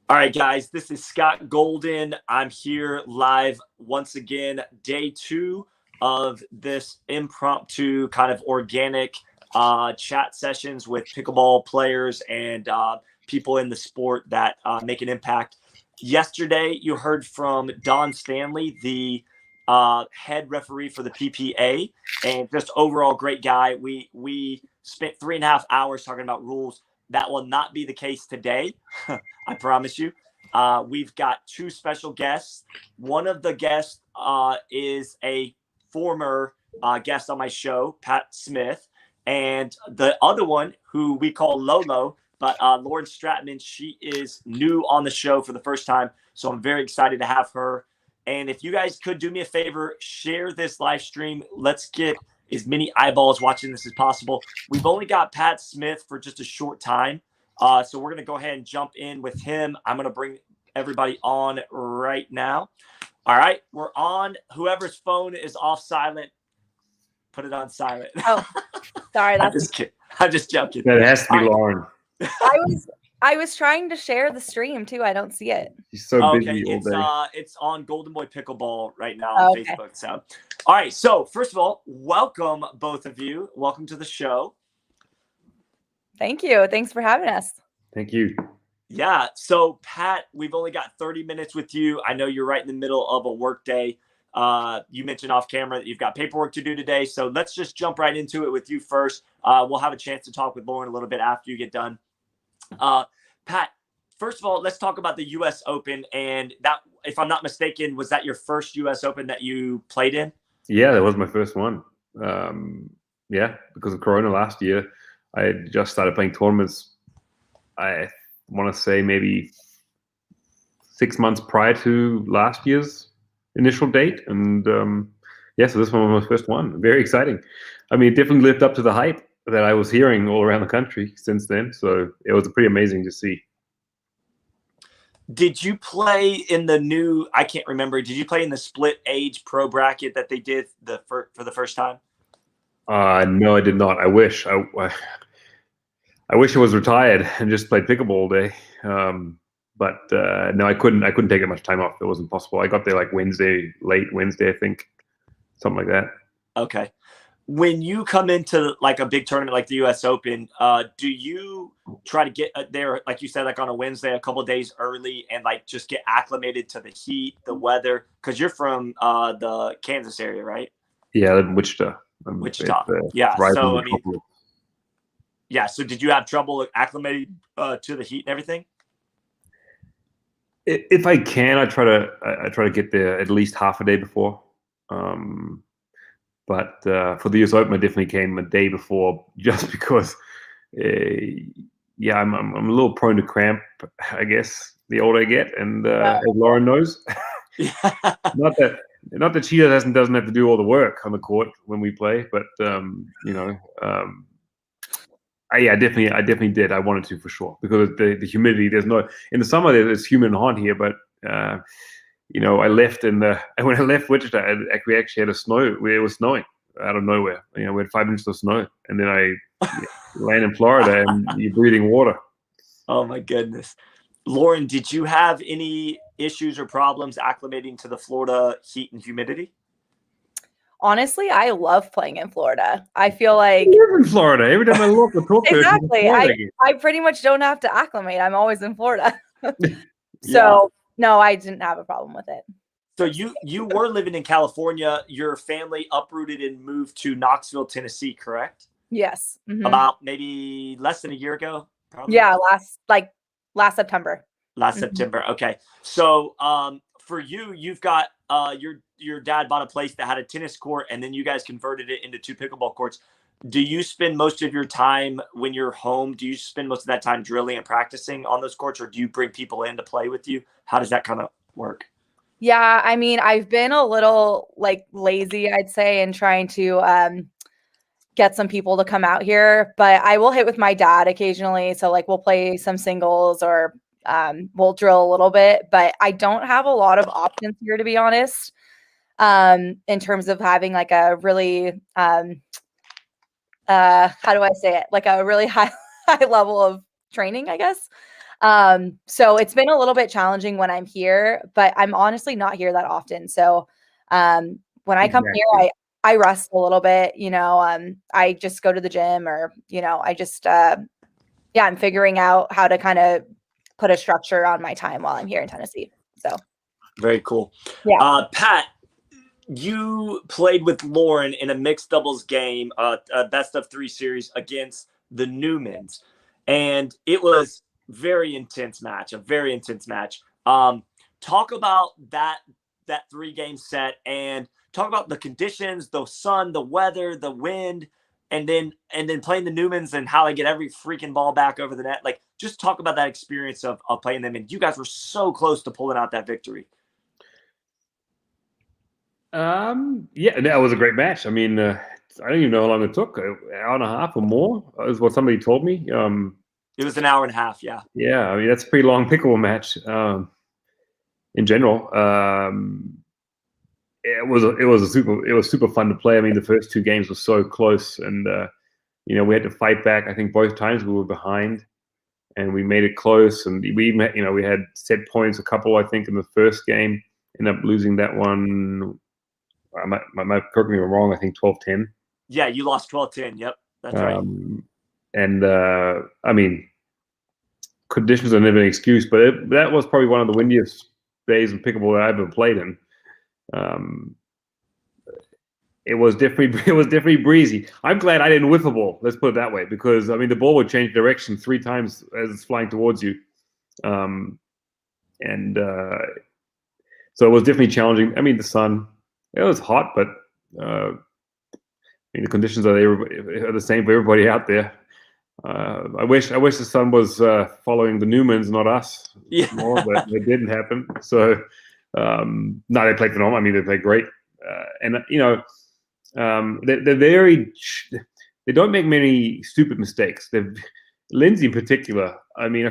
All right, guys, this is Scott Golden. I'm here live once again, day 2 of this impromptu kind of organic chat sessions with pickleball players and people in the sport that make an impact. Yesterday, you heard from Don Stanley, the head referee for the PPA, and just overall great guy. We spent 3.5 hours talking about rules. That will not be the case today. I promise you. We've got 2 special guests. One of the guests is a former guest on my show, Pat Smith. And the other one, who we call Lolo, but Lauren Stratman, she is new on the show for the first time. So I'm very excited to have her. And if you guys could do me a favor, share this live stream. Let's get as many eyeballs watching this as possible. We've only got Pat Smith for just a short time. So we're going to go ahead and jump in with him. I'm going to bring everybody on right now. All right, we're on. Whoever's phone is off silent, put it on silent. Oh, sorry. I'm just kidding. I'm just joking. That has to be Lauren. I was trying to share the stream too. I don't see it. She's so busy all day. It's on Golden Boy Pickleball right now on Facebook. So, all right. So first of all, welcome both of you. Welcome to the show. Thank you. Thanks for having us. Thank you. Yeah. So Pat, we've only got 30 minutes with you. I know you're right in the middle of a work day. You mentioned off camera that you've got paperwork to do today. So let's just jump right into it with you first. We'll have a chance to talk with Lauren a little bit after you get done. Pat, first of all, let's talk about the U.S. Open. And that, if I'm not mistaken, was that your first U.S. Open that you played in? Yeah, that was my first one. Yeah, because of Corona last year, I had just started playing tournaments. I want to say maybe 6 months prior to last year's initial date. And yeah, so this one was my first one. Very exciting. I mean, it definitely lived up to the hype that I was hearing all around the country since then. So it was pretty amazing to see. Did you play in the new, I can't remember, did you play in the split age pro bracket that they did for the first time? No, I did not. I wish. I wish I was retired and just played pickleball all day. But no, I couldn't take that much time off. It wasn't possible. I got there like late Wednesday, I think. Something like that. Okay. When you come into like a big tournament like the U.S. Open, do you try to get there, like you said, like on a Wednesday, a couple of days early, and like just get acclimated to the heat, the weather? Because you're from the Kansas area, right? Yeah, Wichita. Wichita. Yeah. So I mean, yeah. So did you have trouble acclimating to the heat and everything? If I can, I try to get there at least half a day before. But for the US Open, I definitely came a day before, just because, yeah, I'm a little prone to cramp, I guess, the older I get, and as Lauren knows, not that she doesn't have to do all the work on the court when we play, but you know, I definitely did. I wanted to, for sure, because the humidity. In the summer there's humid and hot here, but you know, when I left Wichita, we actually had it was snowing out of nowhere. You know, we had 5 inches of snow, and then I land in Florida, and you're breathing water. Oh my goodness. Lauren, did you have any issues or problems acclimating to the Florida heat and humidity? Honestly, I love playing in Florida. I feel like I live in Florida. Every time I look, exactly. I pretty much don't have to acclimate. I'm always in Florida. So Yeah. no, I didn't have a problem with it. So you were living in California. Your family uprooted and moved to Knoxville, Tennessee, correct? Yes. Mm-hmm. About maybe less than a year ago. Probably. Yeah, last September. Last September. Okay. So for you've got your dad bought a place that had a tennis court, and then you guys converted it into 2 pickleball courts. Do you spend most of your time when you're home? Do you spend most of that time drilling and practicing on those courts, or do you bring people in to play with you? How does that kind of work? Yeah, I mean, I've been a little like lazy, I'd say, in trying to get some people to come out here, but I will hit with my dad occasionally. So like we'll play some singles, or we'll drill a little bit, but I don't have a lot of options here, to be honest, in terms of having like a really, how do I say it? Like a really high level of training, I guess. So it's been a little bit challenging when I'm here, but I'm honestly not here that often. So when I come here, I rest a little bit, I just go to the gym, or, I just, I'm figuring out how to kind of put a structure on my time while I'm here in Tennessee. So very cool. Yeah. Pat, you played with Lauren in a mixed doubles game, a best of 3 series against the Newmans, and it was a very intense match. Talk about that 3-game set, and talk about the conditions, the sun, the weather, the wind, and then playing the Newmans and how they get every freaking ball back over the net. Like, just talk about that experience of playing them, and you guys were so close to pulling out that victory. Yeah, that was a great match. I mean, I don't even know how long it took, an hour and a half or more, is what somebody told me. It was an hour and a half, yeah. Yeah, I mean, that's a pretty long pickleball match in general. It was super fun to play. I mean, the first 2 games were so close, and we had to fight back. I think both times we were behind, and we made it close. And we had set points, a couple, I think, in the first game. Ended up losing that one. I might correct me if I'm wrong. I think 12-10. Yeah, you lost 12-10. Yep, that's right. And I mean, conditions are never an excuse, but that was probably one of the windiest days in pickleball that I've ever played in. It was definitely breezy. I'm glad I didn't whiff a ball. Let's put it that way, because I mean the ball would change direction 3 times as it's flying towards you, so it was definitely challenging. I mean, the sun, it was hot, but I mean the conditions are the same for everybody out there. I wish the sun was following the Newmans, not us. Yeah. More, but it didn't happen. So no, they played phenomenal. I mean, they played great, and they're very. They don't make many stupid mistakes. Lindsay in particular. I mean,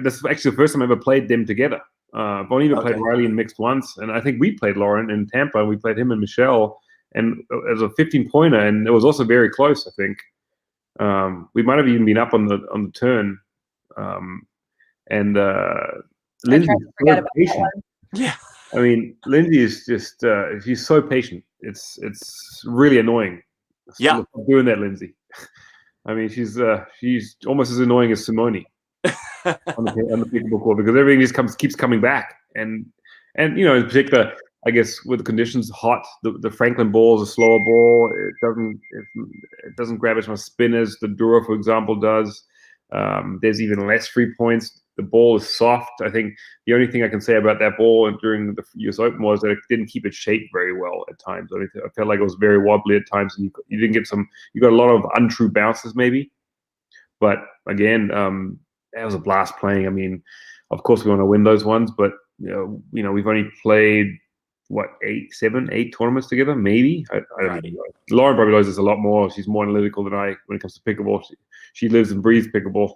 this is actually the first time I ever played them together. I've only ever played Riley in mixed once, and I think we played Lauren in Tampa, and we played him and Michelle, and it was a 15-pointer, and it was also very close, I think. We might have even been up on the turn, and Lindsay is so patient. Yeah, I mean, Lindsay is just she's so patient. It's really annoying. Yeah, stop doing that, Lindsay. I mean, she's almost as annoying as Simone on the pickleball court, because everything just keeps coming back, and in particular, I guess with the conditions, hot, the Franklin ball is a slower ball. It doesn't grab as much spin as the Dura, for example, does. There's even less free points. The ball is soft. I think the only thing I can say about that ball during the US Open was that it didn't keep its shape very well at times. I mean, I felt like it was very wobbly at times, and you didn't get you got a lot of untrue bounces maybe. But again, that was a blast playing. I mean, of course we want to win those ones, but we've only played eight tournaments together, maybe. I don't know. Lauren probably knows this a lot more. She's more analytical than I when it comes to pickleball. She lives and breathes pickleball.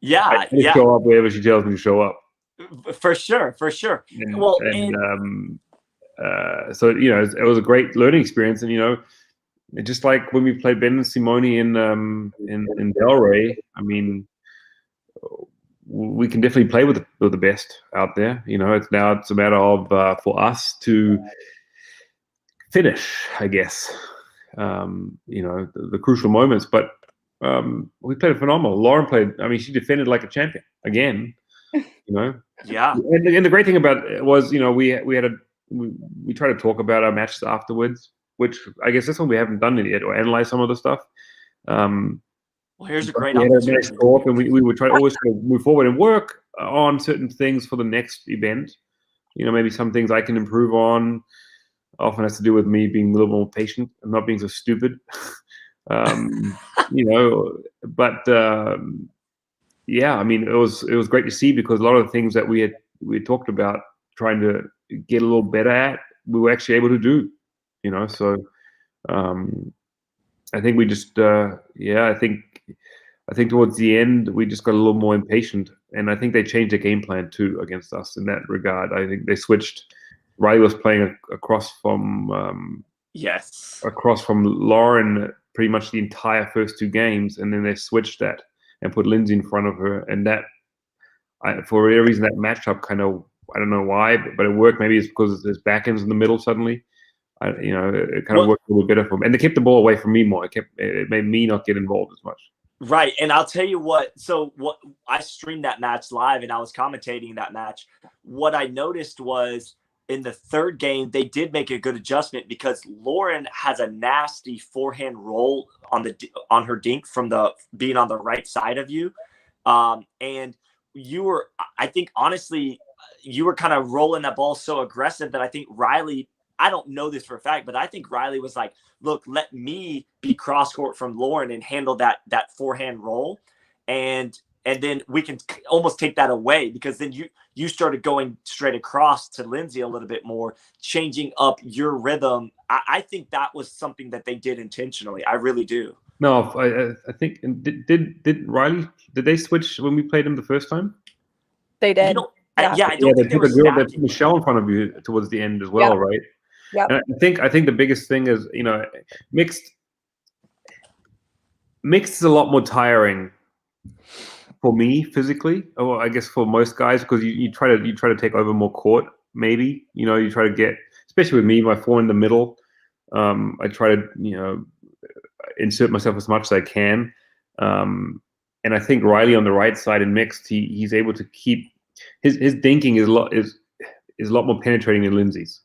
Yeah, I show up wherever she tells me to show up. For sure. So it was a great learning experience, and just like when we played Ben and Simone in Delray. I mean, we can definitely play with the best out there. It's a matter of for us to finish, I guess. The crucial moments, but we played phenomenal. Lauren played. I mean, she defended like a champion again. Yeah. And the great thing about it was, we try to talk about our matches afterwards, which I guess this one we haven't done it yet, or analyze some of the stuff. Well, here's a great opportunity. Nice talk, and we would always try to move forward and work on certain things for the next event. Maybe some things I can improve on. Often has to do with me being a little more patient and not being so stupid. But yeah, I mean, it was great to see, because a lot of the things that we had talked about trying to get a little better at, we were actually able to do. So I think we just I think towards the end we just got a little more impatient, and I think they changed their game plan too against us in that regard. I think they switched. Riley was playing across from Lauren pretty much the entire first 2 games, and then they switched that and put Lindsay in front of her, and that for whatever reason, that matchup kind of, I don't know why, but it worked. Maybe it's because there's backends in the middle suddenly. It kind of worked a little bit better for me. And they kept the ball away from me more. It made me not get involved as much. Right. And I'll tell you what, I streamed that match live and I was commentating that match. What I noticed was in the third game, they did make a good adjustment because Lauren has a nasty forehand roll on her dink from being on the right side of you. And you were, I think, honestly, you were kind of rolling that ball so aggressive that I think Riley, I don't know this for a fact, but I think Riley was like, look, let me be cross court from Lauren and handle that forehand roll. And then we can almost take that away, because then you started going straight across to Lindsay a little bit more, changing up your rhythm. I think that was something that they did intentionally. I really do. No, I think, did Riley, did they switch when we played them the first time? They did. I don't think they were they put stacking. Michelle in front of you towards the end as well, right? Yeah. I think the biggest thing is, mixed is a lot more tiring for me physically, or I guess for most guys, because you try to take over more court. Maybe you try to get, especially with me, my four in the middle. I try to insert myself as much as I can, and I think Riley on the right side in mixed, he's able to keep his dinking is a lot more penetrating than Lindsay's.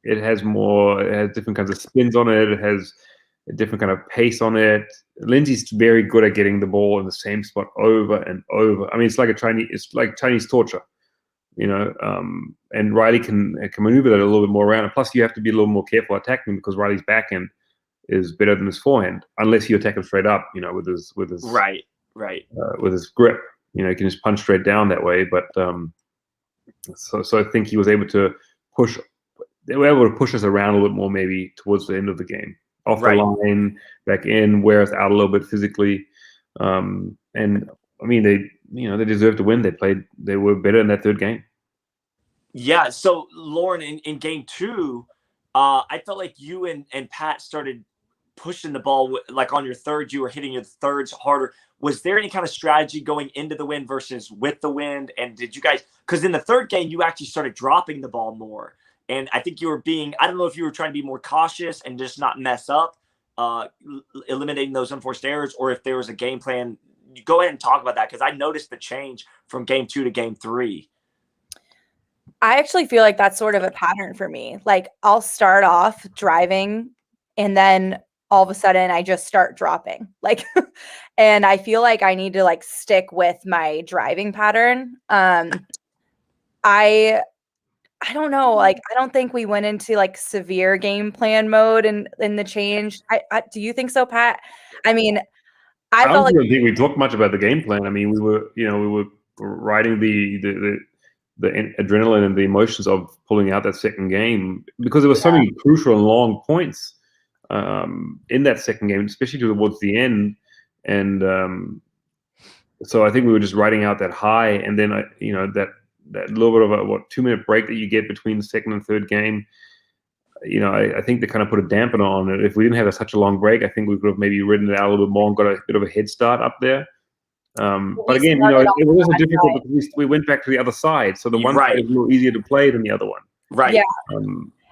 It has different kinds of spins on it. It has a different kind of pace on it. Lindsay's very good at getting the ball in the same spot over and over. I mean, it's like Chinese torture, and Riley can maneuver that a little bit more around. And plus, you have to be a little more careful attacking, because Riley's backhand is better than his forehand, unless you attack him straight up, with his right. With his grip. He can just punch straight down that way. But so I think he was able to push. They were able to push us around a little bit more, maybe towards the end of the game, off the line, back in, wear us out a little bit physically. And I mean, they deserved to win. They were better in that third game. Yeah. So Lauren, in game two, I felt like you and Pat started pushing the ball. Like on your third, you were hitting your thirds harder. Was there any kind of strategy going into the win versus with the wind? And did you guys, because in the third game, you actually started dropping the ball more. And I think you were I don't know if you were trying to be more cautious and just not mess up, eliminating those unforced errors, or if there was a game plan. Go ahead and talk about that, because I noticed the change from game two to game three. I actually feel like that's sort of a pattern for me. Like, I'll start off driving and then all of a sudden I just start dropping. Like, and I feel like I need to like stick with my driving pattern. I don't know. Like, I don't think we went into like severe game plan mode in the change. Do you think so, Pat? I mean, I don't felt think we talked much about the game plan. I mean, we were riding the adrenaline and the emotions of pulling out that second game, because there were so many crucial and long points in that second game, especially towards the end. And so I think we were just riding out that high, and then that little bit of a 2-minute break that you get between the second and third game, I think they kind of put a dampener on it. If we didn't have such a long break, I think we could have maybe ridden it out a little bit more and got a bit of a head start up there. But again, it wasn't difficult, because we went back to the other side, so the one side is a little easier to play than the other one. Right. Yeah.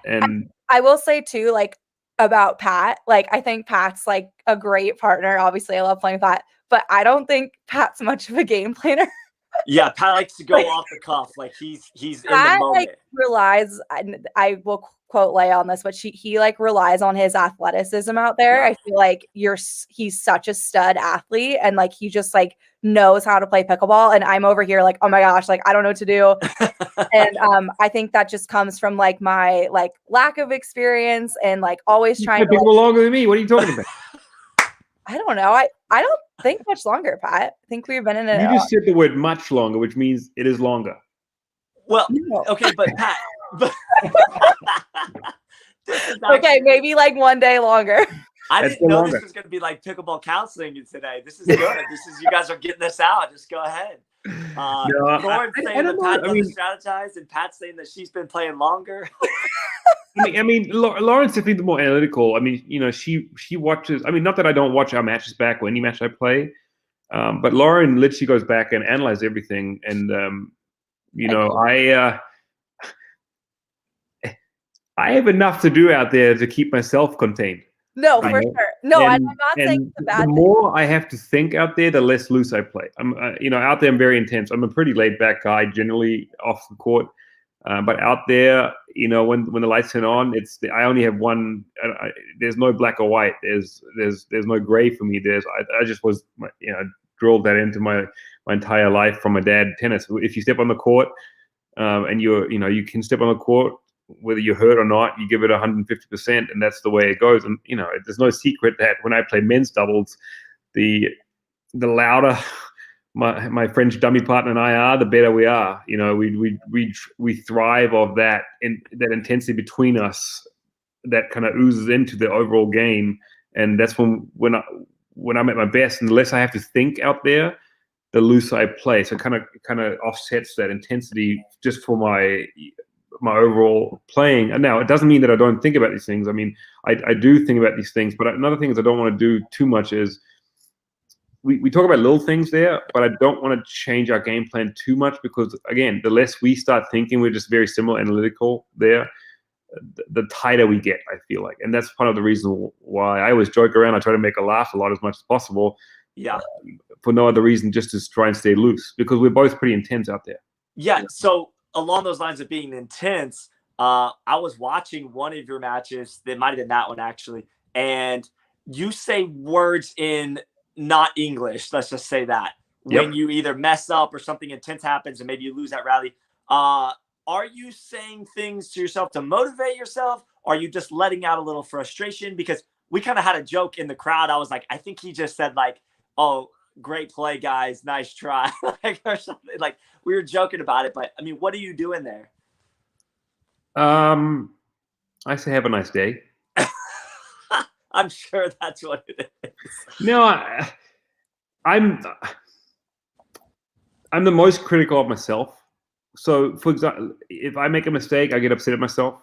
And I will say too, like, about Pat, like, I think Pat's like a great partner. Obviously, I love playing with Pat, but I don't think Pat's much of a game planner. Yeah, Pat likes to go off the cuff. Like, he's in the moment. Like, relies, I will quote Leia on this, but he like relies on his athleticism out there. Yeah. I feel like he's such a stud athlete, and like he just like knows how to play pickleball, and I'm over here like, oh my gosh, like I don't know what to do. And I think that just comes from like my like lack of experience and like always trying to pickleball longer than me. What are you talking about? I don't know. I don't think much longer, Pat. I think we've been in it. You just said the word much longer, which means it is longer. Well, okay, but Pat. Okay, maybe like one day longer. I didn't know this was going to be like pickleball counseling today. This is good. You guys are getting this out. Just go ahead. Lauren's saying that Pat doesn't strategize, and Pat's saying that she's been playing longer. I mean, Lauren's definitely the more analytical. I mean, she watches. I mean, not that I don't watch our matches back or any match I play, But Lauren literally goes back and analyzes everything. And, I have enough to do out there to keep myself contained. No, for sure. No, I'm not saying it's a bad the thing. more I have to think out there, the less loose I play. I'm, out there, I'm very intense. I'm a pretty laid back guy generally off the court. But out there, when the lights turn on, I only have one. There's no black or white. There's no gray for me. I just was, drilled that into my entire life from my dad. Tennis. If you step on the court, and you can step on the court, whether you're hurt or not, you give it 150%, and that's the way it goes. And there's no secret that when I play men's doubles, the louder my French dummy partner and I are, the better we are. We thrive off that that intensity between us that kind of oozes into the overall game, and that's when I'm at my best. And the less I have to think out there, the looser I play. So kind of offsets that intensity just for my overall playing. And now it doesn't mean that I don't think about these things. I mean, I do think about these things, but another thing is I don't want to do too much is we talk about little things there, but I don't want to change our game plan too much because, again, the less we start thinking, we're just very similar, analytical there, the tighter we get, I feel like. And that's part of the reason why I always joke around. I try to make her laugh a lot as much as possible. Yeah. For no other reason, just to try and stay loose because we're both pretty intense out there. Yeah. So along those lines of being intense, I was watching one of your matches. That might have been that one actually. And you say words in not English. Let's just say that when you either mess up or something intense happens and maybe you lose that rally. Are you saying things to yourself to motivate yourself? Are you just letting out a little frustration? Because we kind of had a joke in the crowd. I was like, I think he just said like, "Oh, great play, guys. Nice try." Or something. Like we were joking about it. But I mean, what are you doing there? I say have a nice day. I'm sure that's what it is. No, I'm the most critical of myself. So, for example, if I make a mistake, I get upset at myself.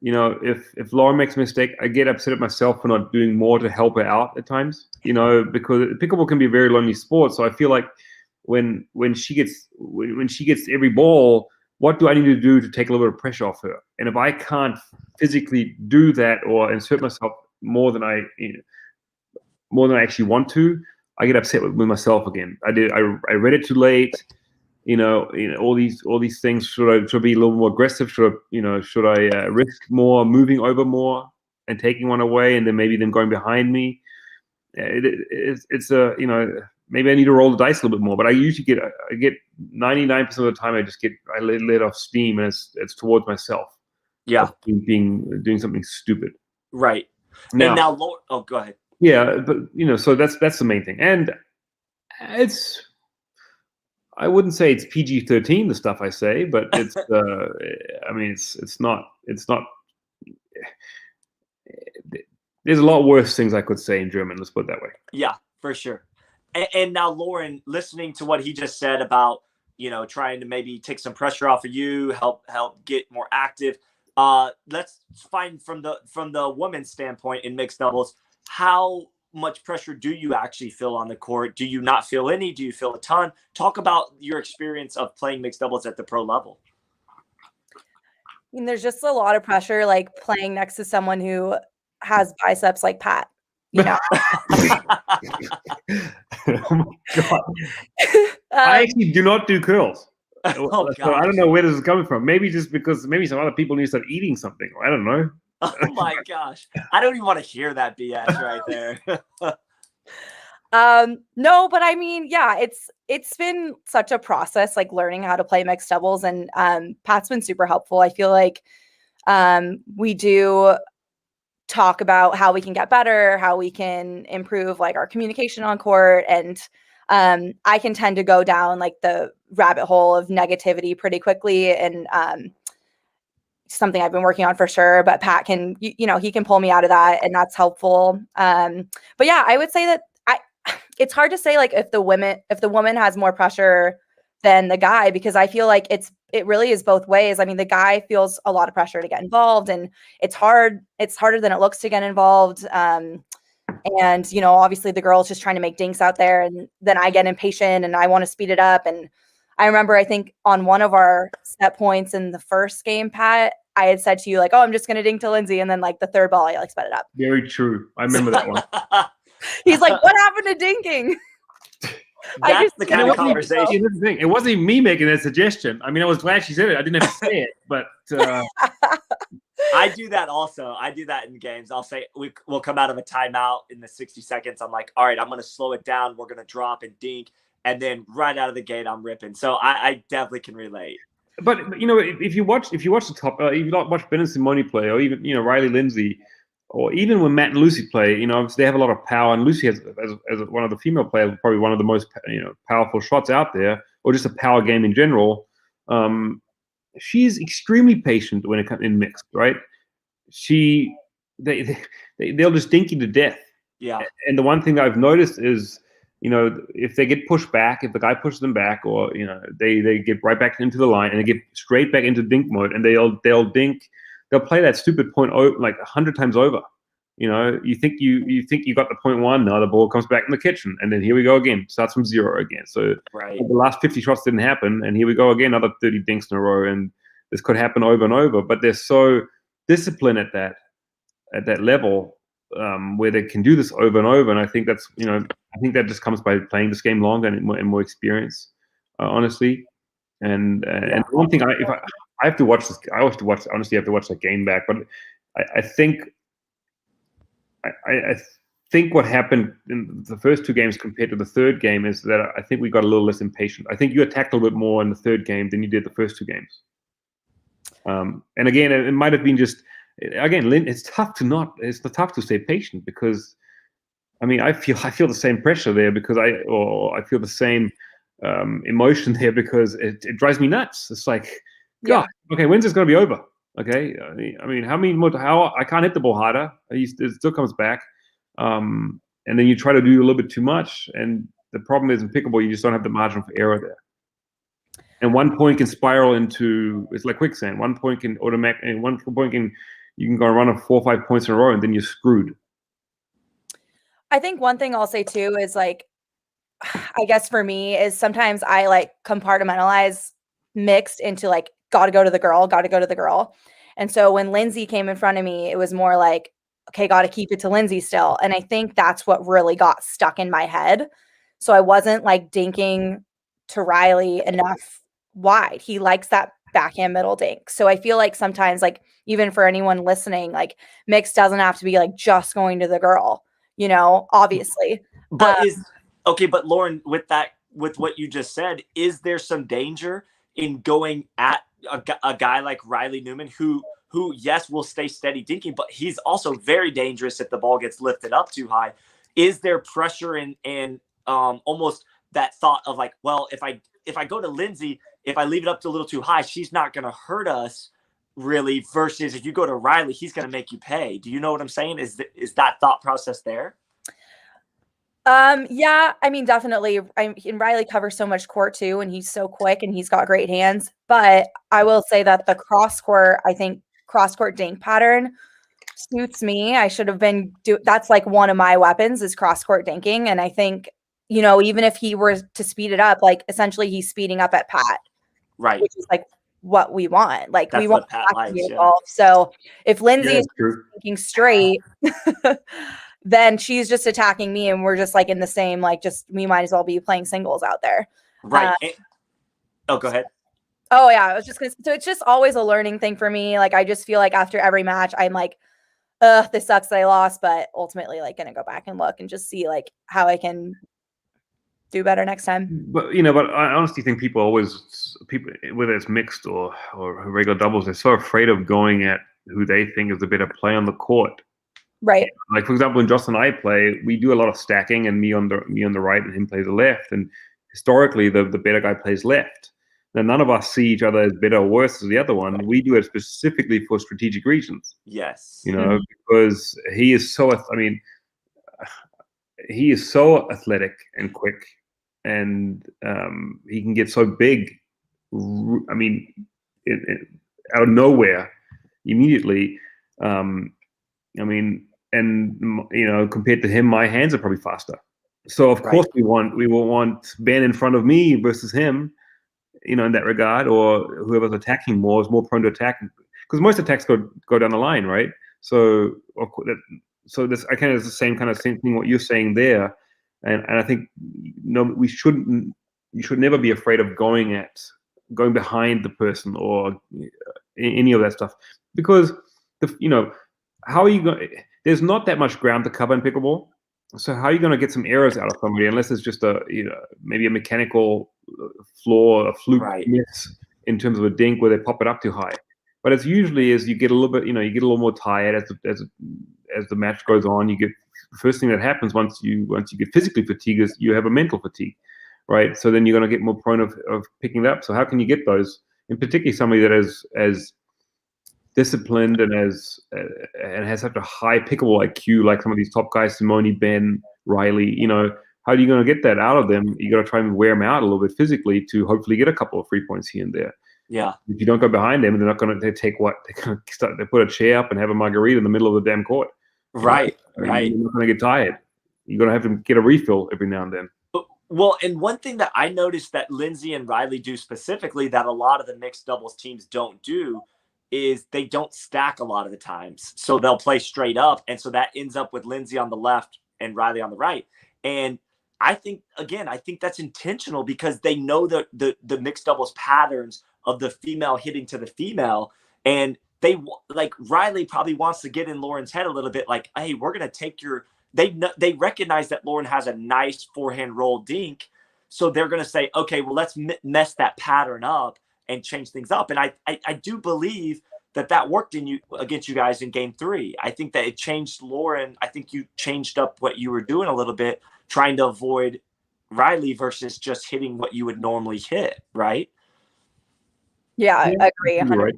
If Lauren makes a mistake, I get upset at myself for not doing more to help her out at times. Because pickleball can be a very lonely sport. So I feel like when she gets every ball, what do I need to do to take a little bit of pressure off her? And if I can't physically do that or insert myself more than I actually want to, I get upset with myself again. I read it too late. All these things. Should I be a little more aggressive? Should I risk more, moving over more and taking one away, and then maybe them going behind me? It's maybe I need to roll the dice a little bit more. But I usually get 99% of the time I let off steam, and it's towards myself. Yeah, doing something stupid. Right. Now, Lord, oh, go ahead. Yeah, but so that's the main thing, and I wouldn't say it's PG-13 the stuff I say, but it's I mean it's not. There's a lot worse things I could say in German. Let's put it that way. Yeah, for sure. And now, Lauren, listening to what he just said about trying to maybe take some pressure off of you, help get more active. Let's find from the women's standpoint in mixed doubles, how much pressure do you actually feel on the court? Do you not feel any? Do you feel a ton? Talk about your experience of playing mixed doubles at the pro level. I mean, there's just a lot of pressure, like playing next to someone who has biceps like Pat. Oh my God. I actually do not do curls. So I don't know where this is coming from. Maybe just because some other people need to start eating something. I don't know. Oh my gosh. I don't even want to hear that BS right there. No, but I mean, yeah, it's been such a process, like learning how to play mixed doubles, and Pat's been super helpful. I feel like we do talk about how we can get better, how we can improve like our communication on court, and I can tend to go down like the rabbit hole of negativity pretty quickly, and something I've been working on for sure, but Pat can, he can pull me out of that, and that's helpful. But yeah, I would say that it's hard to say like if the woman has more pressure than the guy, because I feel like it really is both ways. I mean, the guy feels a lot of pressure to get involved, and it's harder than it looks to get involved. And, you know, obviously the girl's just trying to make dinks out there. And then I get impatient and I want to speed it up. And I remember, I think on one of our set points in the first game, Pat, I had said to you, like, oh, I'm just going to dink to Lindsay. And then, like, the third ball, I, like, sped it up. Very true. I remember that one. He's like, what happened to dinking? That's the kind of conversation. It wasn't even me making that suggestion. I mean, I was glad she said it. I didn't have to say it, but I do that also. I do that in games. I'll say we'll come out of a timeout in the 60 seconds. I'm like, all right, I'm going to slow it down. We're going to drop and dink. And then right out of the gate, I'm ripping. So I definitely can relate. But you know, if you watch the top, if you watch Ben and Simone play, or even, you know, Riley Lindsay, or even when Matt and Lucy play, you know, obviously they have a lot of power, and Lucy has, as one of the female players, probably one of the most, you know, powerful shots out there, or just a power game in general. She's extremely patient when it comes in mixed, right? They'll just dink you to death. Yeah. And the one thing that I've noticed is, you know, if they get pushed back, if the guy pushes them back, or, you know, they get right back into the line and they get straight back into dink mode, and they'll dink. They'll play that stupid point like 100 times over. You know, you think you got the point one, now the ball comes back in the kitchen, and then here we go again, starts from zero again. So right. The last 50 shots didn't happen, and here we go again, another 30 dinks in a row, and this could happen over and over. But they're so disciplined at that level, where they can do this over and over. And I think that's, you know, I think that just comes by playing this game longer and more experience, honestly. And one thing, I have to watch this. I have to watch that game back. But I think what happened in the first two games compared to the third game is that I think we got a little less impatient. I think you attacked a little bit more in the third game than you did the first two games. And again, it might have been just, again, it's tough to stay patient, because, I mean, I feel the same pressure there, because I feel the same emotion there, because it drives me nuts. It's like, God, okay, when's this going to be over? Okay, I mean, how I can't hit the ball harder. It still comes back, and then you try to do a little bit too much, and the problem is in pickleball, you just don't have the margin for error there. And 1 point can spiral into, it's like quicksand. 1 point can you can go and run 4 or 5 points in a row, and then you're screwed. I think one thing I'll say too is, like, I guess for me is sometimes I like compartmentalize mixed into like, gotta go to the girl. And so when Lindsay came in front of me, it was more like, okay, gotta keep it to Lindsay still. And I think that's what really got stuck in my head. So I wasn't like dinking to Riley enough wide. He likes that backhand middle dink. So I feel like sometimes, like, even for anyone listening, like, mix doesn't have to be like just going to the girl, you know, obviously. But but Lauren, with what you just said, is there some danger in going at a guy like Riley Newman, who yes, will stay steady dinking, but he's also very dangerous if the ball gets lifted up too high? Is there pressure in almost that thought of like, well, if I go to Lindsay, if I leave it up to a little too high, she's not going to hurt us really, versus if you go to Riley, he's going to make you pay. Do you know what I'm saying? Is that thought process there? Yeah, I mean, definitely. And Riley covers so much court too, and he's so quick and he's got great hands. But I will say that the cross court dink pattern suits me. I should have been that's like one of my weapons is cross court dinking. And I think, you know, even if he were to speed it up, like essentially he's speeding up at Pat, right? Which is like what we want. Like, that's we want Pat to be involved. So if Lindsay is thinking straight, then she's just attacking me, and we're just like in the same, like, just, we might as well be playing singles out there. Right. Go ahead. Oh yeah, I was just gonna. So it's just always a learning thing for me. Like, I just feel like after every match, I'm like, this sucks that I lost, but ultimately, like, gonna go back and look and just see like how I can do better next time. But you know, but I honestly think people, whether it's mixed or regular doubles, they're so afraid of going at who they think is the better play on the court. Right. Like, for example, when Joss and I play, we do a lot of stacking, and me on the right and him plays the left. And historically, the better guy plays left. Now, none of us see each other as better or worse as the other one. We do it specifically for strategic reasons. Yes. You know, because he is so, I mean, he is so athletic and quick, and he can get so big. I mean, out of nowhere, immediately. I mean, and compared to him, my hands are probably faster. So of course we will want Ben in front of me versus him, in that regard, or whoever's attacking more is more prone to attack, because most attacks go down the line, right? So this I kind of the same thing what you're saying there, and I think you should never be afraid of going behind the person or any of that stuff, because how are you going? There's not that much ground to cover in pickleball. So how are you going to get some errors out of somebody unless it's just maybe a mechanical flaw, a fluke miss in terms of a dink where they pop it up too high? But it's usually as you get a little bit, you get a little more tired as the match goes on. The first thing that happens once you get physically fatigued is you have a mental fatigue, right? So then you're going to get more prone of picking it up. So how can you get those? And particularly somebody that is as disciplined and has such a high pickleball IQ, like some of these top guys, Simone, Ben, Riley. How are you going to get that out of them? You got to try and wear them out a little bit physically to hopefully get a couple of free points here and there. Yeah. If you don't go behind them, they're not going to take what they're going to start. They put a chair up and have a margarita in the middle of the damn court. Right. You're not going to get tired. You're going to have to get a refill every now and then. Well, and one thing that I noticed that Lindsay and Riley do specifically that a lot of the mixed doubles teams don't do is they don't stack a lot of the times. So they'll play straight up. And so that ends up with Lindsay on the left and Riley on the right. And I think that's intentional because they know the mixed doubles patterns of the female hitting to the female. And Riley probably wants to get in Lauren's head a little bit like, hey, we're going to take they recognize that Lauren has a nice forehand roll dink. So they're going to say, okay, well, let's mess that pattern up and change things up. And I do believe that worked against you guys in game 3. I think that it changed Lauren. I think you changed up what you were doing a little bit, trying to avoid Riley versus just hitting what you would normally hit. Right. Yeah, I agree. 100%. Right.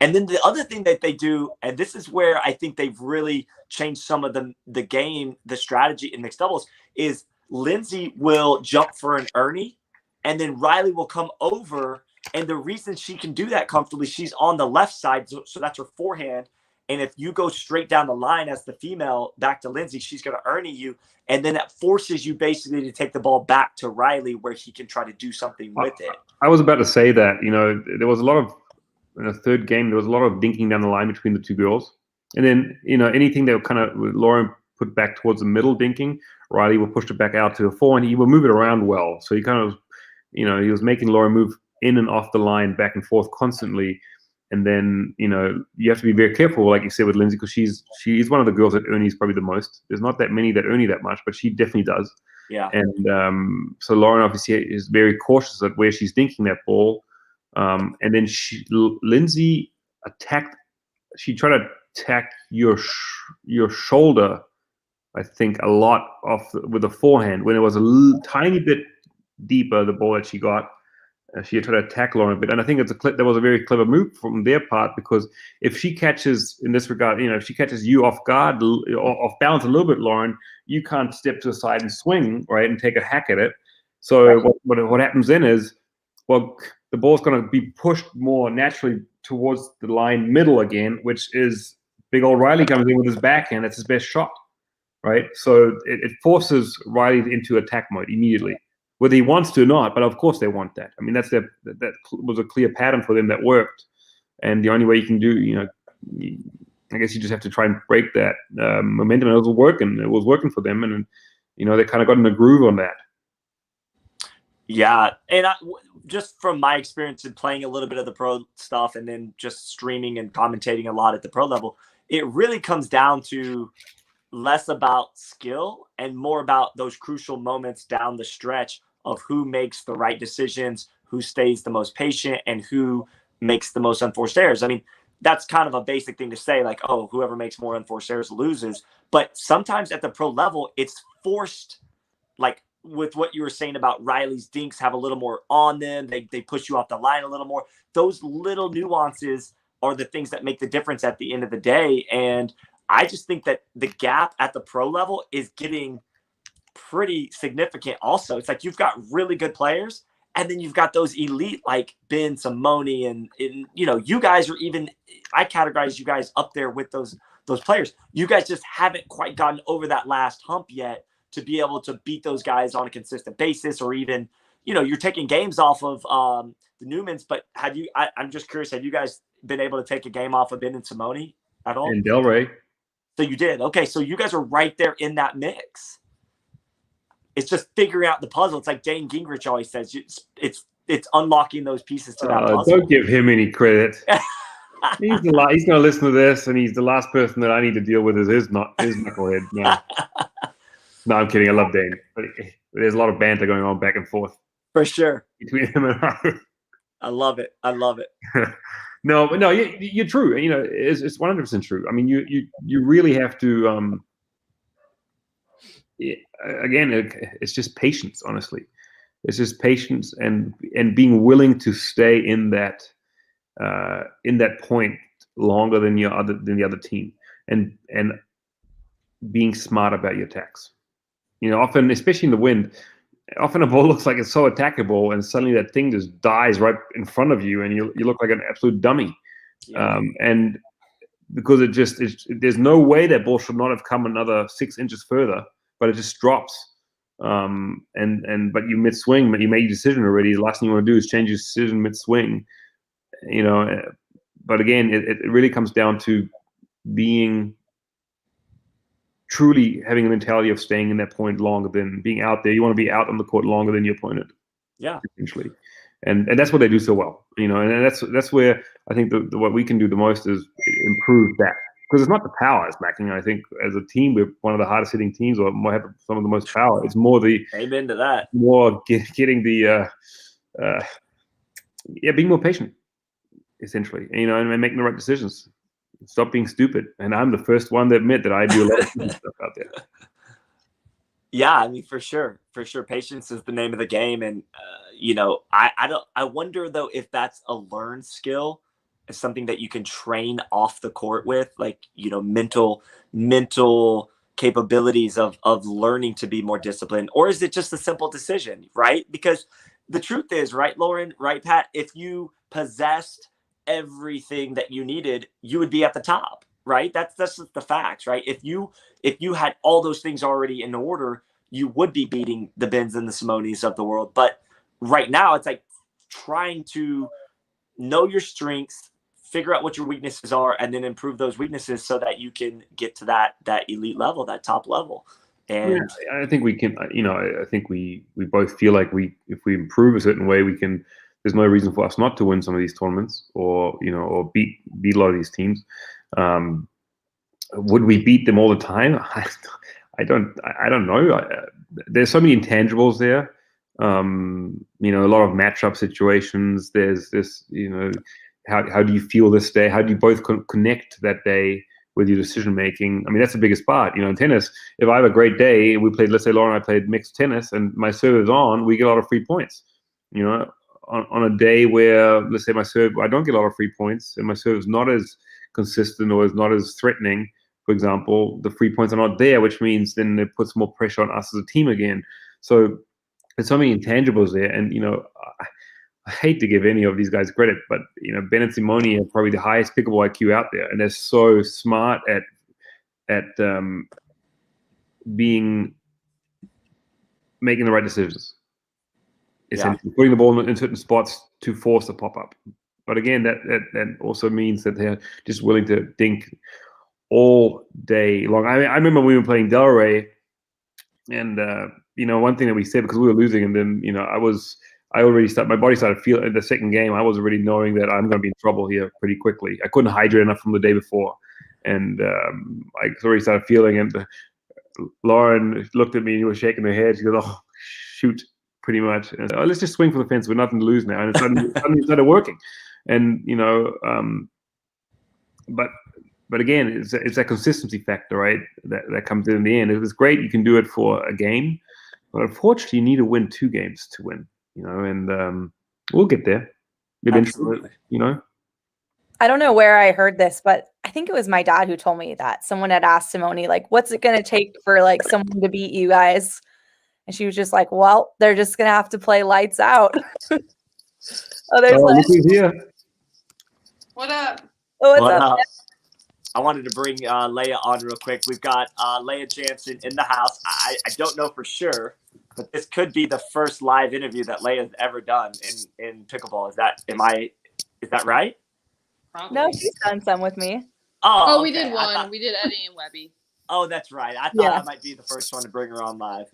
And then the other thing that they do, and this is where I think they've really changed some of the game, the strategy in mixed doubles, is Lindsay will jump for an Ernie, and then Riley will come over. And the reason she can do that comfortably, she's on the left side, so that's her forehand. And if you go straight down the line as the female back to Lindsay, she's going to Ernie you. And then that forces you basically to take the ball back to Riley where he can try to do something with it. I was about to say that, there was a lot of, in the third game, there was a lot of dinking down the line between the two girls. And then, anything that kind of Lauren put back towards the middle dinking, Riley will push it back out to the forehand. He will move it around well. So he kind of, he was making Lauren move in and off the line, back and forth constantly. And then, you have to be very careful, like you said, with Lindsay, because she's one of the girls that Ernie's probably the most. There's not that many that Ernie that much, but she definitely does. Yeah. And so Lauren obviously is very cautious at where she's dinking that ball. And then Lindsay she tried to attack your shoulder, I think, a lot with the forehand. When it was a tiny bit deeper, the ball that she got, she tried to attack Lauren a bit. And I think that was a very clever move from their part, because if she catches, in this regard, if she catches you off guard, off balance a little bit, Lauren, you can't step to the side and swing, right, and take a hack at it. So what happens then is, well, the ball's going to be pushed more naturally towards the line middle again, which is big old Riley comes in with his backhand. That's his best shot, right? So it forces Riley into attack mode immediately, whether he wants to or not. But of course they want that. I mean, that was a clear pattern for them that worked. And the only way you can do, I guess you just have to try and break that momentum. And it was working for them. And, they kind of got in a groove on that. Yeah. And just from my experience in playing a little bit of the pro stuff and then just streaming and commentating a lot at the pro level, it really comes down to less about skill and more about those crucial moments down the stretch of who makes the right decisions, who stays the most patient, and who makes the most unforced errors. I mean, that's kind of a basic thing to say, like, oh, whoever makes more unforced errors loses. But sometimes at the pro level, it's forced, like, with what you were saying about Riley's dinks have a little more on them. They push you off the line a little more. Those little nuances are the things that make the difference at the end of the day. And I just think that the gap at the pro level is getting pretty significant also. It's like you've got really good players, and then you've got those elite like Ben, Simone, and you guys are even, I categorize you guys up there with those those players. You guys just haven't quite gotten over that last hump yet to be able to beat those guys on a consistent basis, or even, you're taking games off of the Newmans, but I'm just curious, have you guys been able to take a game off of Ben and Simone at all? And Delray. So you did. Okay, so you guys are right there in that mix. It's just figuring out the puzzle. It's like Jane Gingrich always says, it's unlocking those pieces to that puzzle. Don't give him any credit. He's going to listen to this, and he's the last person that I need to deal with is his knucklehead. No, I'm kidding. I love Dane. But there's a lot of banter going on back and forth. For sure. Between him and I. I love it. No, but no, you're true. It's 100% true. I mean, you really have to. Again, it's just patience. Honestly, it's just patience and being willing to stay in that point longer than the other team, and being smart about your attacks. Often, especially in the wind, often a ball looks like it's so attackable, and suddenly that thing just dies right in front of you, and you look like an absolute dummy. Yeah. And because there's no way that ball should not have come another 6 inches further, but it just drops. But you mid swing, but you made your decision already. The last thing you want to do is change your decision mid swing. But again, it really comes down to being truly having a mentality of staying in that point longer than being out there. You want to be out on the court longer than your opponent. Yeah, essentially, and that's what they do so well. And that's where I think what we can do the most is improve that, because it's not the power it's lacking. I think as a team, we're one of the hardest hitting teams, or have some of the most power. It's more amen to that. More getting the being more patient, essentially, and making the right decisions. Stop being stupid. And I'm the first one to admit that I do a lot of stupid stuff out there. Yeah, I mean, for sure. Patience is the name of the game. And, I wonder though, if that's a learned skill, is something that you can train off the court with, like, mental capabilities of learning to be more disciplined, or is it just a simple decision, right? Because the truth is, right, Lauren, right, Pat, if you possessed everything that you needed, you would be at the top, right? That's just the facts, right? If you had all those things already in order, you would be beating the Bens and the Simones of the world. But right now, it's like trying to know your strengths, figure out what your weaknesses are, and then improve those weaknesses so that you can get to that elite level, that top level. And I think we can. I think we both feel like if we improve a certain way, we can. There's no reason for us not to win some of these tournaments, or beat a lot of these teams. Would we beat them all the time? I don't know. There's so many intangibles there. A lot of matchup situations. There's this. How do you feel this day? How do you both connect that day with your decision making? I mean, that's the biggest part. In tennis, if I have a great day, we played. Let's say Lauren and I played mixed tennis, and my serve is on. We get a lot of free points. On a day where, let's say, I don't get a lot of free points, and my serve is not as consistent or is not as threatening, for example, the free points are not there, which means then it puts more pressure on us as a team again. So there's so many intangibles there. And, I hate to give any of these guys credit, but, Ben and Simone are probably the highest pickleball IQ out there. And they're so smart at making the right decisions. Essentially, putting the ball in certain spots to force a pop-up. But again, that also means that they're just willing to dink all day long. I remember we were playing Delray, and one thing that we said, because we were losing, and then my body started feeling in the second game. I was already knowing that I'm going to be in trouble here pretty quickly. I couldn't hydrate enough from the day before, and I already started feeling. And Lauren looked at me and she was shaking her head. She goes, "Oh, shoot." Pretty much. And so, let's just swing for the fence with nothing to lose now. And it suddenly started working. And, but again, it's that consistency factor, right? That comes in the end. It was great. You can do it for a game, but unfortunately you need to win 2 games to win, and we'll get there eventually, I don't know where I heard this, but I think it was my dad who told me that someone had asked Simone, like, what's it going to take for like someone to beat you guys? And she was just like, well, they're just going to have to play lights out. Look who's here. What up? Oh, what's up? I wanted to bring Leia on real quick. We've got Leia Jansen in the house. I don't know for sure, but this could be the first live interview that Leia's ever done in pickleball. Is that right? Probably. No, she's done some with me. Oh, Okay. we did one. We did Eddie and Webby. Oh, that's right. I thought I might be the first one to bring her on live.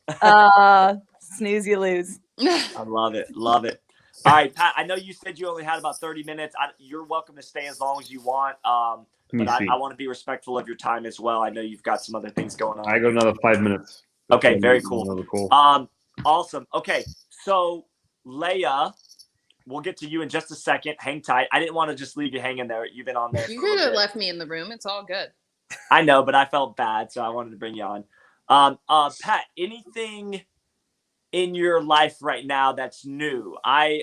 Snooze, you lose. I love it. Love it. All right, Pat, I know you said you only had about 30 minutes. You're welcome to stay as long as you want. But I want to be respectful of your time as well. I know you've got some other things going on. I got another 5 minutes. Okay, very cool. Awesome. Okay, so Leia, we'll get to you in just a second. Hang tight. I didn't want to just leave you hanging there. You've been on there. You could have left me in the room. It's all good. I know, but I felt bad, so I wanted to bring you on. Pat, anything in your life right now that's new? I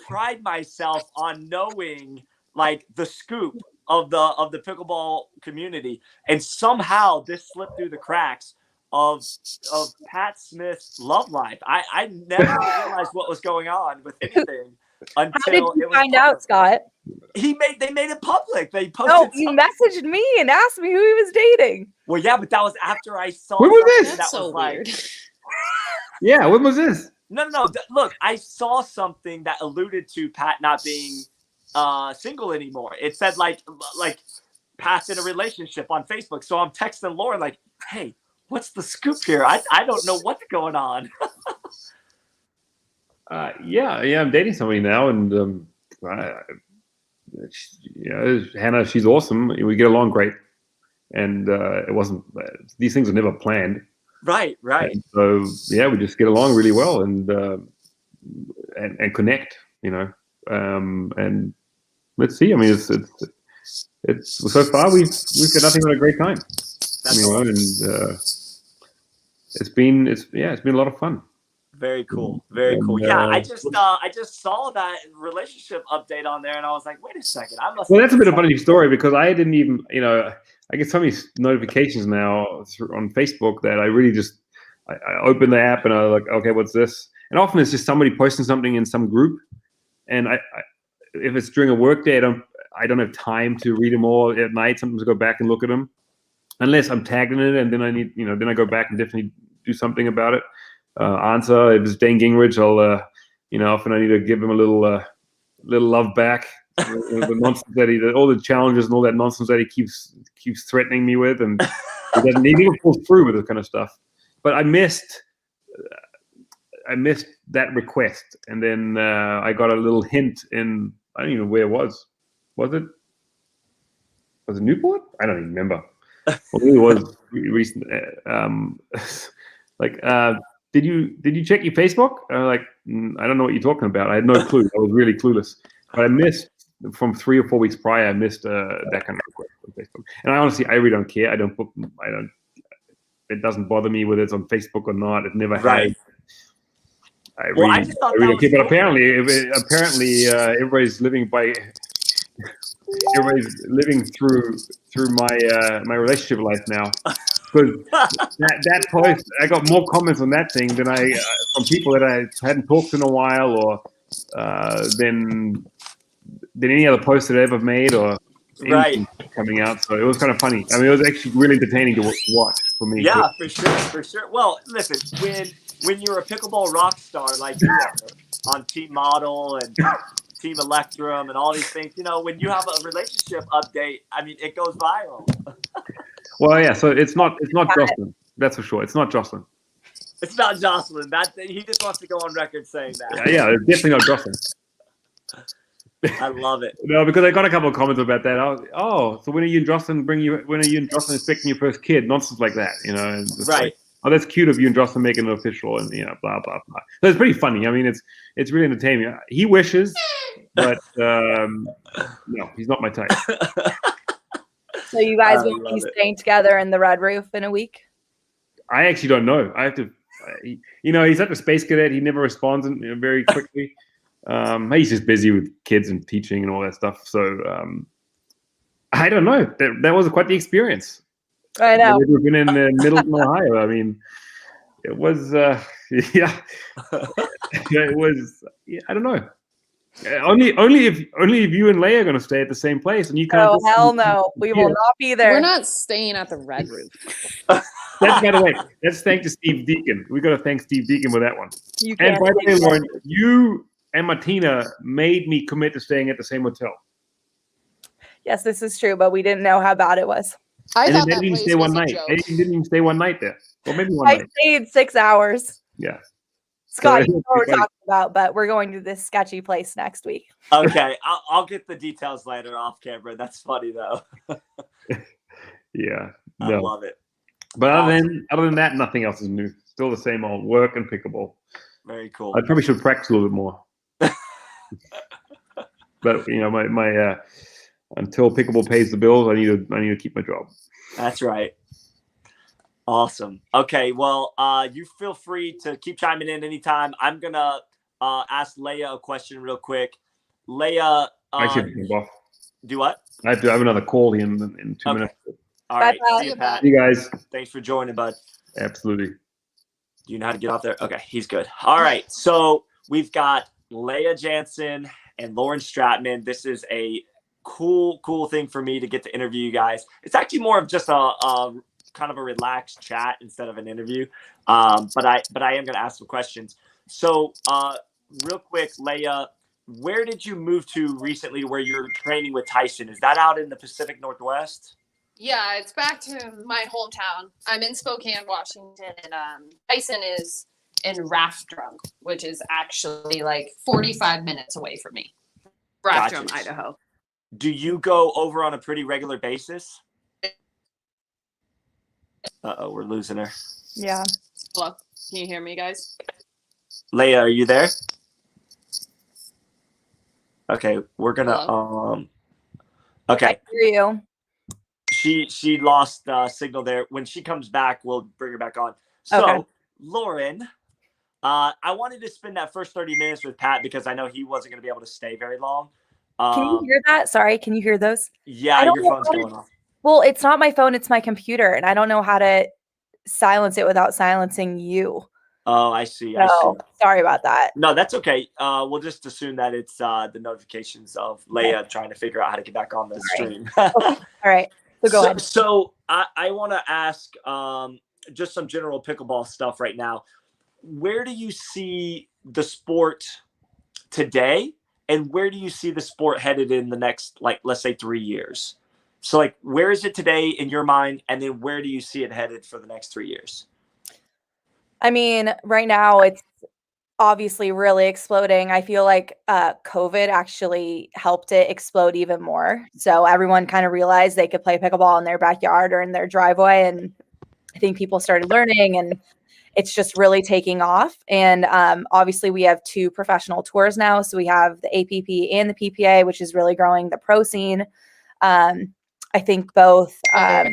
pride myself on knowing like the scoop of the pickleball community, and somehow this slipped through the cracks of Pat Smith's love life. I never realized what was going on with anything until How did you find out, Scott? They made it public. They posted. No, you messaged me and asked me who he was dating. Well, yeah, but that was after I saw. When was this? That's so weird. Yeah, when was this? No. Look, I saw something that alluded to Pat not being single anymore. It said like Pat's in a relationship on Facebook. So I'm texting Lauren like, "Hey, what's the scoop here? I don't know what's going on." Yeah, I'm dating somebody now, and Hannah, she's awesome. We get along great, and it wasn't. These things are never planned. Right. And so yeah, we just get along really well, and connect. And let's see. I mean, it's so far we've got nothing but a great time. That's awesome. And it's been a lot of fun. Very cool. Very cool. Yeah, I just saw that relationship update on there, and I was like, wait a second, I must. Well, that's a bit of a funny story because I didn't even, I get so many notifications now on Facebook that I really just I open the app and I'm like, okay, what's this? And often it's just somebody posting something in some group, and I if it's during a work day, I don't have time to read them all at night. Sometimes I go back and look at them, unless I'm tagged in it, and then I need, then I go back and definitely do something about it. Answer if it's Dane Gingrich, I'll often I need to give him a little love back. The nonsense that all the challenges and all that nonsense that he keeps threatening me with, and he never pulls through with this kind of stuff. But I missed that request, and then I got a little hint in, I don't even know where it was. Was it Newport? I don't even remember. Well, it was recent. Did you check your Facebook? I don't know what you're talking about. I had no clue. I was really clueless. But I missed from 3 or 4 weeks prior. I missed that kind of request on Facebook. And I really don't care. It doesn't bother me whether it's on Facebook or not. It never has. I just thought that was cool. But apparently, everybody's living through my relationship life now. Because that post, I got more comments on that thing than from people that I hadn't talked to in a while, or than any other post that I ever made, or anything coming out. So it was kind of funny. I mean, it was actually really entertaining to watch for me. Yeah, for sure. Well, listen, when you're a pickleball rock star like you are on Team Model and Team Electrum and all these things, when you have a relationship update, I mean, it goes viral. Well, yeah. So it's not Jocelyn. That's for sure. It's not Jocelyn. It's not Jocelyn. He just wants to go on record saying that. Yeah, it's definitely not Jocelyn. I love it. No, because I got a couple of comments about that. So when are you and Jocelyn expecting your first kid? Nonsense like that, And right. Like, that's cute of you and Jocelyn making it official, and blah blah blah. So it's pretty funny. I mean, it's really entertaining. He wishes, but no, he's not my type. So you guys will be staying together in the Red Roof in a week? I actually don't know. I have to. He's such a space cadet. He never responds very quickly. He's just busy with kids and teaching and all that stuff. So I don't know. That was quite the experience. I know. We've been in Middleton, Ohio. I mean, it was. It was. I don't know. Only if you and Leia are going to stay at the same place, and you can't. Oh, hell no. We will not be there. We're not staying at the Red Roof. That's, by the way, that's thanks to Steve Deacon. We got to thank Steve Deacon with that one. You And can't by the way, take it. Lauren, you and Martina made me commit to staying at the same hotel. Yes, this is true, but we didn't know how bad it was. I And thought they that didn't even place stay was one a night. joke. They didn't even stay one night there. Or maybe one I night. stayed 6 hours. Yeah. Scott, So- you know what we're talking about, but we're going to this sketchy place next week. Okay, I'll get the details later off camera. That's funny though. Yeah. I No. love it. But Awesome. other than that, nothing else is new. Still the same old work and pickleball. Very cool. I probably should practice a little bit more. But my until pickleball pays the bills, I need to keep my job. That's right. Awesome. Okay, well, you feel free to keep chiming in anytime. I'm gonna ask Leia a question real quick. Leia, Actually, I have to jump off. do what? I have to have another call in 2 Okay. minutes. All right. Bye-bye. See you, Pat. You guys, Thanks for joining, bud. absolutely. Do you know how to get off there? Okay, he's good. All right, so we've got Leia Jansen and Lauren Stratman. This is a cool thing for me to get to interview you guys. It's actually more of just a kind of a relaxed chat instead of an interview. But I am going to ask some questions. So real quick, Leia, where did you move to recently where you're training with Tyson? Is that out in the Pacific Northwest? Yeah, it's back to my hometown. I'm in Spokane, Washington, and Tyson is in Raftrum, which is actually like 45 minutes away from me. Raftrum, Gotcha. Idaho. Do you go over on a pretty regular basis? Uh-oh, we're losing her. Yeah. Hello, can you hear me, guys? Leia, are you there? Okay, we're gonna okay. I hear you. She lost signal there. When she comes back, we'll bring her back on. So Okay. Lauren, I wanted to spend that first 30 minutes with Pat because I know he wasn't gonna be able to stay very long. Can you hear that? Sorry, can you hear those? Yeah, I don't your know phone's how to- going off. Well, it's not my phone, it's my computer, and I don't know how to silence it without silencing you. Oh, I see. I see. So sorry about that. No, that's okay. We'll just assume that it's the notifications of Leia trying to figure out how to get back on the stream. All right. So go ahead. So I want to ask just some general pickleball stuff right now. Where do you see the sport today, and where do you see the sport headed in the next, like, let's say 3 years? So, like, where is it today in your mind, and then where do you see it headed for the next 3 years? I mean, right now it's obviously really exploding. I feel like COVID actually helped it explode even more. So everyone kind of realized they could play pickleball in their backyard or in their driveway. And I think people started learning, and it's just really taking off. And obviously we have 2 professional tours now. So we have the APP and the PPA, which is really growing the pro scene. I think both, I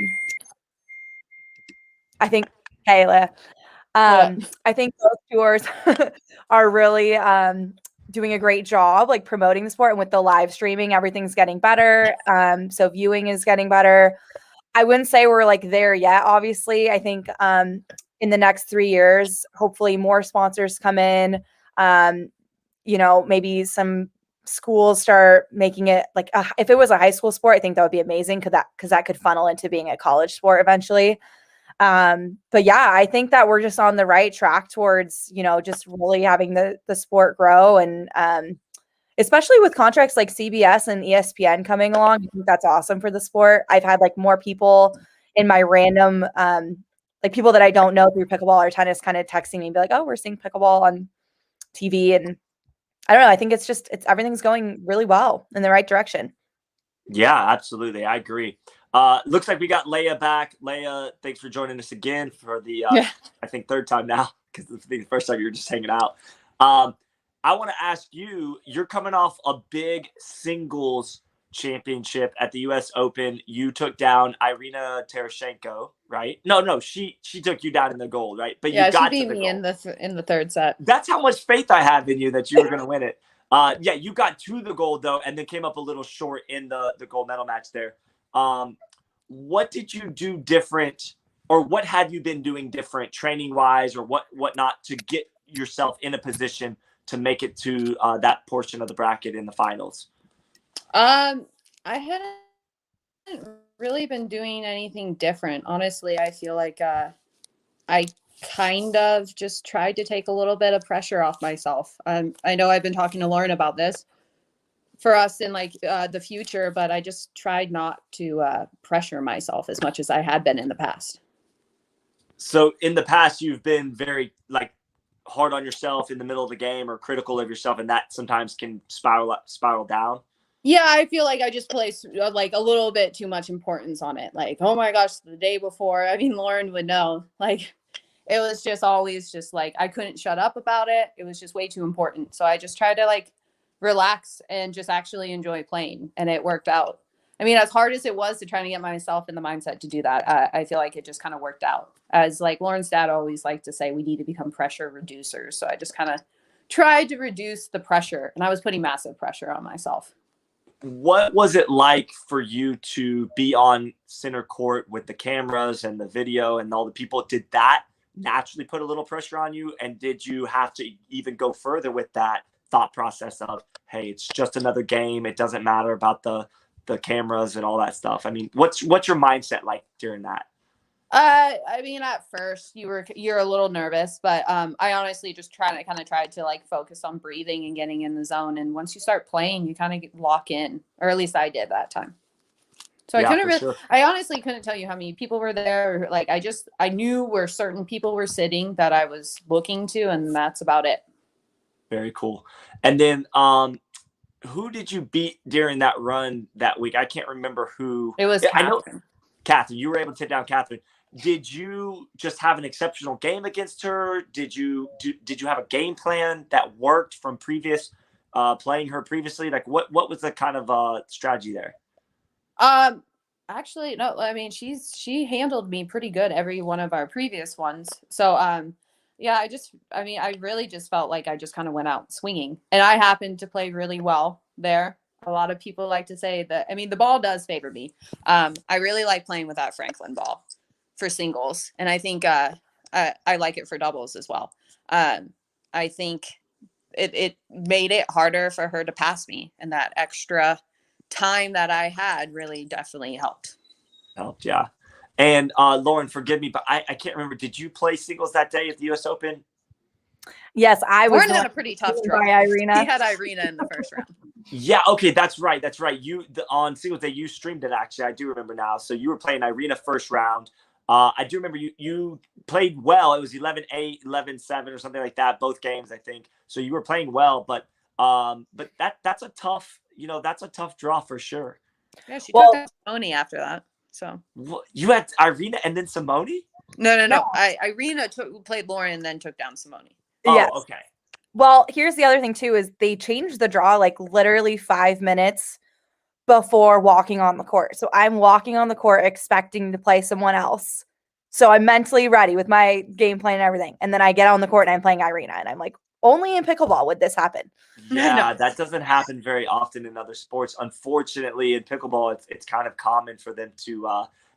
think, Kayla, I think both tours are really doing a great job, like promoting the sport, and with the live streaming, everything's getting better. So viewing is getting better. I wouldn't say we're like there yet. Obviously, I think in the next 3 years, hopefully more sponsors come in. Maybe some schools start making it like if it was a high school sport, I think that would be amazing because that could funnel into being a college sport eventually. But yeah, I think that we're just on the right track towards, just really having the sport grow. And especially with contracts like CBS and ESPN coming along, I think that's awesome for the sport. I've had like more people in my random, like people that I don't know through pickleball or tennis kind of texting me and be like, oh, we're seeing pickleball on TV. And I don't know. I think it's everything's going really well in the right direction. Yeah, absolutely. I agree. Looks like we got Leia back. Leia, thanks for joining us again for the, I think, 3rd time now, because the first time you were just hanging out. I want to ask you, you're coming off a big singles championship at the U.S. Open. You took down Irina Tereshchenko, right? No, she took you down in the gold, right? But Yeah, you got she to beat the me gold. in the 3rd set. That's how much faith I have in you that you were going to win it. Yeah, you got to the gold, though, and then came up a little short in the gold medal match there. What did you do different, or what have you been doing different training-wise or whatnot to get yourself in a position to make it to that portion of the bracket in the finals? I hadn't really been doing anything different. Honestly, I feel like I kind of just tried to take a little bit of pressure off myself. I know I've been talking to Lauren about this for us in like the future, but I just tried not to pressure myself as much as I had been in the past. So in the past, you've been very like hard on yourself in the middle of the game or critical of yourself, and that sometimes can spiral down. Yeah, I feel like I just place like a little bit too much importance on it. Like, oh my gosh, the day before, I mean, Lauren would know. Like, it was just always just like I couldn't shut up about it. It was just way too important. So I just tried to like relax and just actually enjoy playing, and it worked out. I mean, as hard as it was to try to get myself in the mindset to do that, I feel like it just kind of worked out. As like Lauren's dad always liked to say, we need to become pressure reducers. So I just kind of tried to reduce the pressure, and I was putting massive pressure on myself. What was it like for you to be on center court with the cameras and the video and all the people? Did that naturally put a little pressure on you? And did you have to even go further with that thought process of, hey, it's just another game. It doesn't matter about the cameras and all that stuff. I mean, what's your mindset like during that? I mean, at first you're a little nervous, but I honestly just tried to like focus on breathing and getting in the zone. And once you start playing, you kind of lock in, or at least I did that time. So yeah, I honestly couldn't tell you how many people were there. Like I knew where certain people were sitting that I was looking to, and that's about it. Very cool. And then, who did you beat during that run that week? I can't remember who. It was Catherine. I know Catherine. You were able to take down Catherine. Did you just have an exceptional game against her? Did you have a game plan that worked from previous playing her previously? Like what was the kind of strategy there? Actually, no. I mean, she handled me pretty good every one of our previous ones. So yeah, I really just felt like I just kind of went out swinging, and I happened to play really well there. A lot of people like to say that. I mean, the ball does favor me. I really like playing with that Franklin ball for singles, and I think I like it for doubles as well. I think it made it harder for her to pass me, and that extra time that I had really definitely helped. Yeah. And Lauren, forgive me, but I can't remember. Did you play singles that day at the U.S. Open? Yes, I was. Lauren had a pretty tough draw. Irina. He had Irina in the first round. Yeah. Okay. That's right. On singles day, you streamed it. Actually, I do remember now. So you were playing Irina first round. I do remember you played well. It was 11-8, 11-7 or something like that. Both games, I think. So you were playing well, but that's a tough, that's a tough draw for sure. Yeah, she took down Simone after that. So you had Irina and then Simone? No. Irina played Lauren and then took down Simone. Oh, yes. Okay. Well, here's the other thing too, is they changed the draw like literally 5 minutes before walking on the court. So I'm walking on the court expecting to play someone else. So I'm mentally ready with my game plan and everything. And then I get on the court and I'm playing Irina. And I'm like, only in pickleball would this happen. Yeah, No. That doesn't happen very often in other sports. Unfortunately, in pickleball, it's kind of common for them to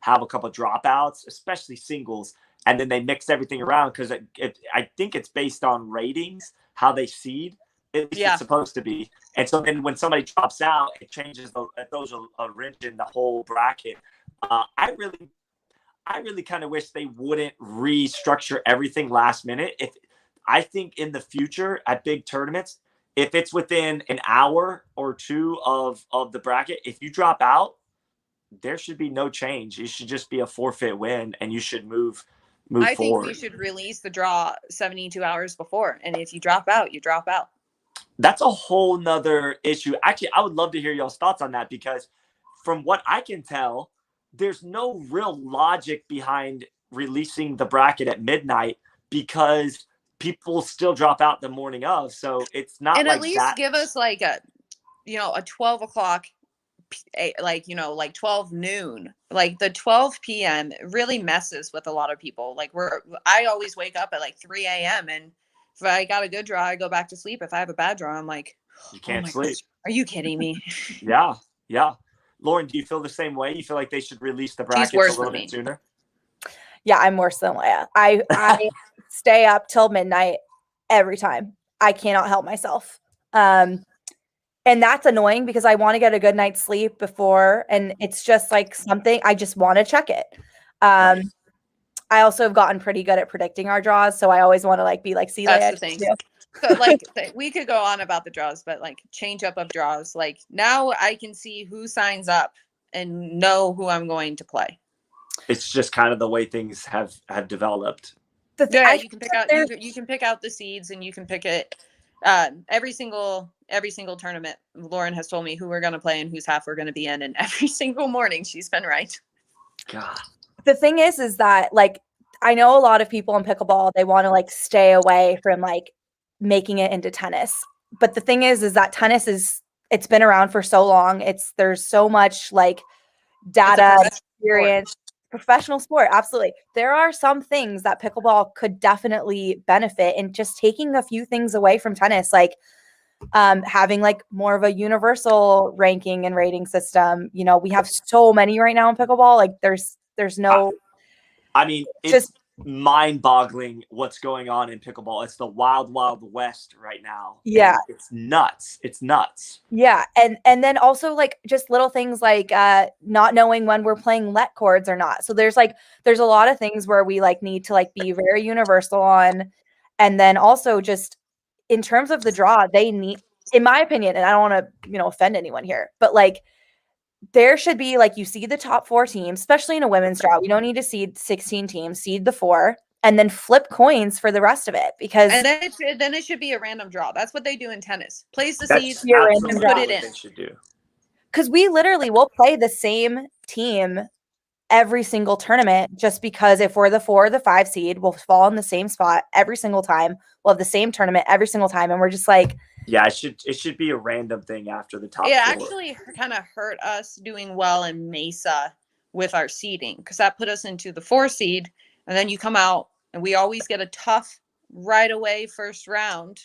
have a couple of dropouts, especially singles. And then they mix everything around because I think it's based on ratings, how they seed. At least it's supposed to be. And so then when somebody drops out, it changes, it throws a wrench in the whole bracket. I really kind of wish they wouldn't restructure everything last minute. I think in the future at big tournaments, if it's within an hour or two of the bracket, if you drop out, there should be no change. It should just be a forfeit win, and you should move forward. I think we should release the draw 72 hours before, and if you drop out, you drop out. That's a whole nother issue. Actually, I would love to hear y'all's thoughts on that, because from what I can tell, there's no real logic behind releasing the bracket at midnight, because people still drop out the morning of. So it's not and like at least that. Give us like a 12 o'clock, like 12 noon, like the 12 p.m. really messes with a lot of people. Like I always wake up at like 3 a.m. and if I got a good draw, I go back to sleep. If I have a bad draw, I'm like, you can't sleep. Gosh, are you kidding me? Yeah. Lauren, do you feel the same way? You feel like they should release the brackets a little bit sooner? Yeah, I'm worse than Leia. I stay up till midnight every time. I cannot help myself. And that's annoying because I want to get a good night's sleep before, and it's just like something I just want to check it. I also have gotten pretty good at predicting our draws, so I always want to like be like, see, That's Leia, the thing. you. So like we could go on about the draws, but like change up of draws. Like now I can see who signs up and know who I'm going to play. It's just kind of the way things have developed. Yeah, you can pick out you can pick out the seeds, and you can pick it every single tournament. Lauren has told me who we're going to play and whose half we're going to be in, and every single morning she's been right. God. The thing is that like I know a lot of people in pickleball, they want to like stay away from like making it into tennis. But the thing is that tennis it's been around for so long. There's so much like data, experience, professional sport. Absolutely. There are some things that pickleball could definitely benefit in just taking a few things away from tennis, like having like more of a universal ranking and rating system. You know, we have so many right now in pickleball. Like there's no, I mean, it's just mind-boggling what's going on in pickleball. It's the wild west right now. Yeah, it's nuts. It's nuts. Yeah, and then also like just little things like not knowing when we're playing let chords or not. So there's a lot of things where we like need to like be very universal on, and then also just in terms of the draw, they need, in my opinion, and I don't want to offend anyone here, but like there should be like, you see the top 4 teams, especially in a women's draw. We don't need to seed 16 teams, seed the 4, and then flip coins for the rest of it, because and then it should be a random draw. That's what they do in tennis. Place the seeds, put it in. They should do. Because we literally will play the same team every single tournament, just because if we're the 4 or the 5 seed, we'll fall in the same spot every single time. We'll have the same tournament every single time, and we're just like, yeah, it should be a random thing after the top 4. It actually kind of hurt us doing well in Mesa with our seeding, because that put us into the 4 seed, and then you come out and we always get a tough right away first round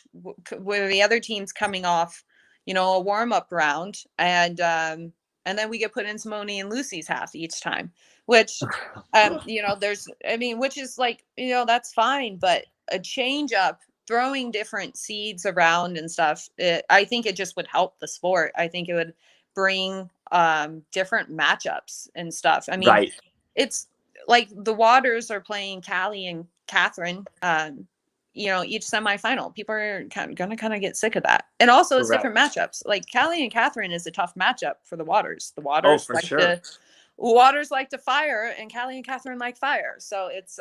where the other team's coming off, a warm-up round, and then we get put in Simone and Lucy's half each time, which which is like, that's fine, but a change up, throwing different seeds around and stuff, I think it just would help the sport. I think it would bring different matchups and stuff. I mean, right. It's like the Waters are playing Callie and Catherine, each semifinal. People are going to kind of get sick of that. And also it's different matchups. Like Callie and Catherine is a tough matchup for the Waters. The Waters Waters like to fire, and Callie and Catherine like fire. So it's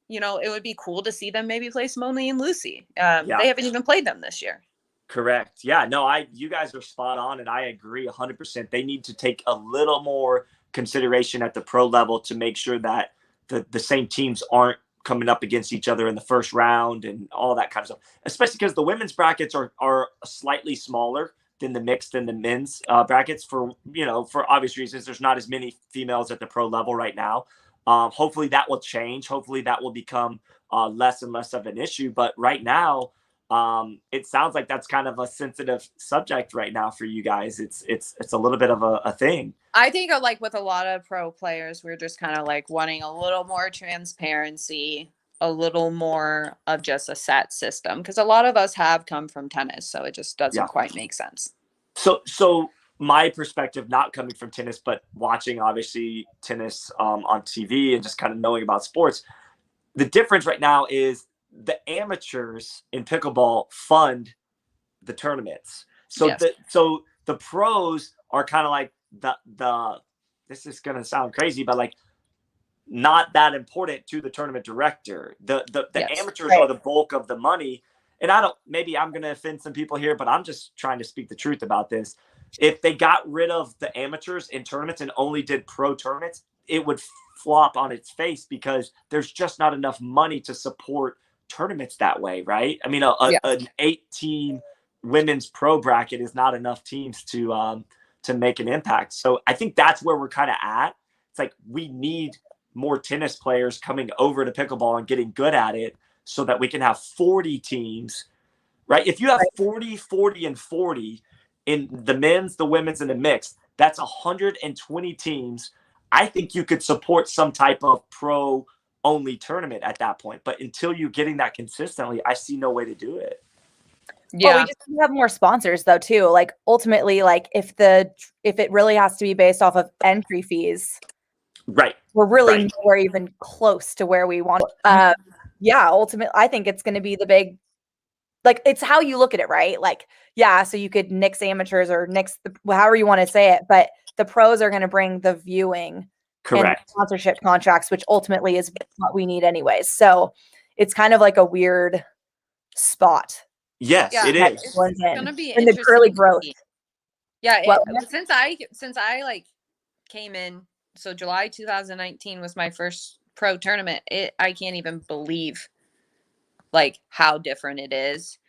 it would be cool to see them maybe play Simone and Lucy. They haven't even played them this year. Correct. Yeah, no, you guys are spot on, and I agree 100%. They need to take a little more consideration at the pro level to make sure that the same teams aren't coming up against each other in the first round and all that kind of stuff, especially because the women's brackets are slightly smaller than the mixed and the men's brackets for obvious reasons. There's not as many females at the pro level right now. Hopefully that will change. Hopefully that will become less and less of an issue. But right now, it sounds like that's kind of a sensitive subject right now for you guys. It's a little bit of a thing. I think like with a lot of pro players, we're just kind of like wanting a little more transparency, a little more of just a set system, because a lot of us have come from tennis, so it just doesn't quite make sense. So my perspective, not coming from tennis, but watching obviously tennis on TV and just kind of knowing about sports, the difference right now is the amateurs in pickleball fund the tournaments. So the pros are kind of like the this is going to sound crazy, but like not that important to the tournament director. The amateurs are the bulk of the money. And maybe I'm going to offend some people here, but I'm just trying to speak the truth about this. If they got rid of the amateurs in tournaments and only did pro tournaments, it would flop on its face, because there's just not enough money to support tournaments that way, right? I mean, an 8-team women's pro bracket is not enough teams to make an impact. So I think that's where we're kind of at. It's like we need more tennis players coming over to pickleball and getting good at it, so that we can have 40 teams, right? If you have 40, 40, and 40 in the men's, the women's, and the mixed, that's 120 teams. I think you could support some type of pro-only tournament at that point. But until you're getting that consistently, I see no way to do it. Well, we Yeah. just have more sponsors though too. Like ultimately, like if it really has to be based off of entry fees, Right. we're really Right. nowhere even close to where we want. Yeah, ultimately, I think it's going to be the big, like it's how you look at it, right? Like, yeah, so you could nix amateurs or nix however you want to say it, but the pros are going to bring the viewing and Correct. sponsorship contracts, which ultimately is what we need anyways. So it's kind of like a weird spot. Yes, Yeah. it that is. everyone's in. Gonna be And the curly interesting to growth. see. Yeah, Well, since I like came in, so July 2019 was my first pro tournament. I can't even believe like how different it is,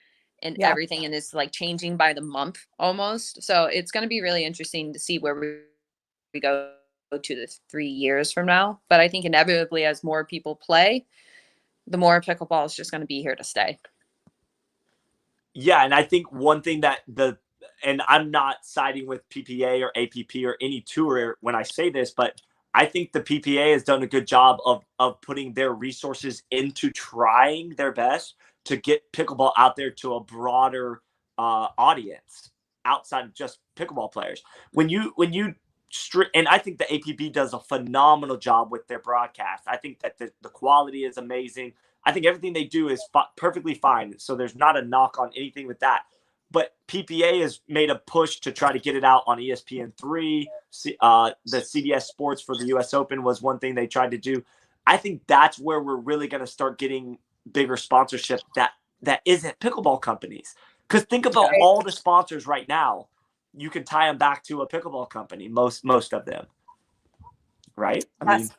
and Yeah. everything, and it's like changing by the month almost. So it's going to be really interesting to see where we go to the 3 years from now. But I think inevitably, as more people play, the more pickleball is just going to be here to stay. Yeah, and I think one thing and I'm not siding with PPA or APP or any tour when I say this, but I think the PPA has done a good job of putting their resources into trying their best to get pickleball out there to a broader audience outside of just pickleball players. And I think the APP does a phenomenal job with their broadcast. I think that the quality is amazing. I think everything they do is perfectly fine. So there's not a knock on anything with that. But PPA has made a push to try to get it out on ESPN3. The CBS Sports for the U.S. Open was one thing they tried to do. I think that's where we're really going to start getting bigger sponsorship that isn't pickleball companies. Because think about all the sponsors right now. You can tie them back to a pickleball company, most of them. Right? I mean,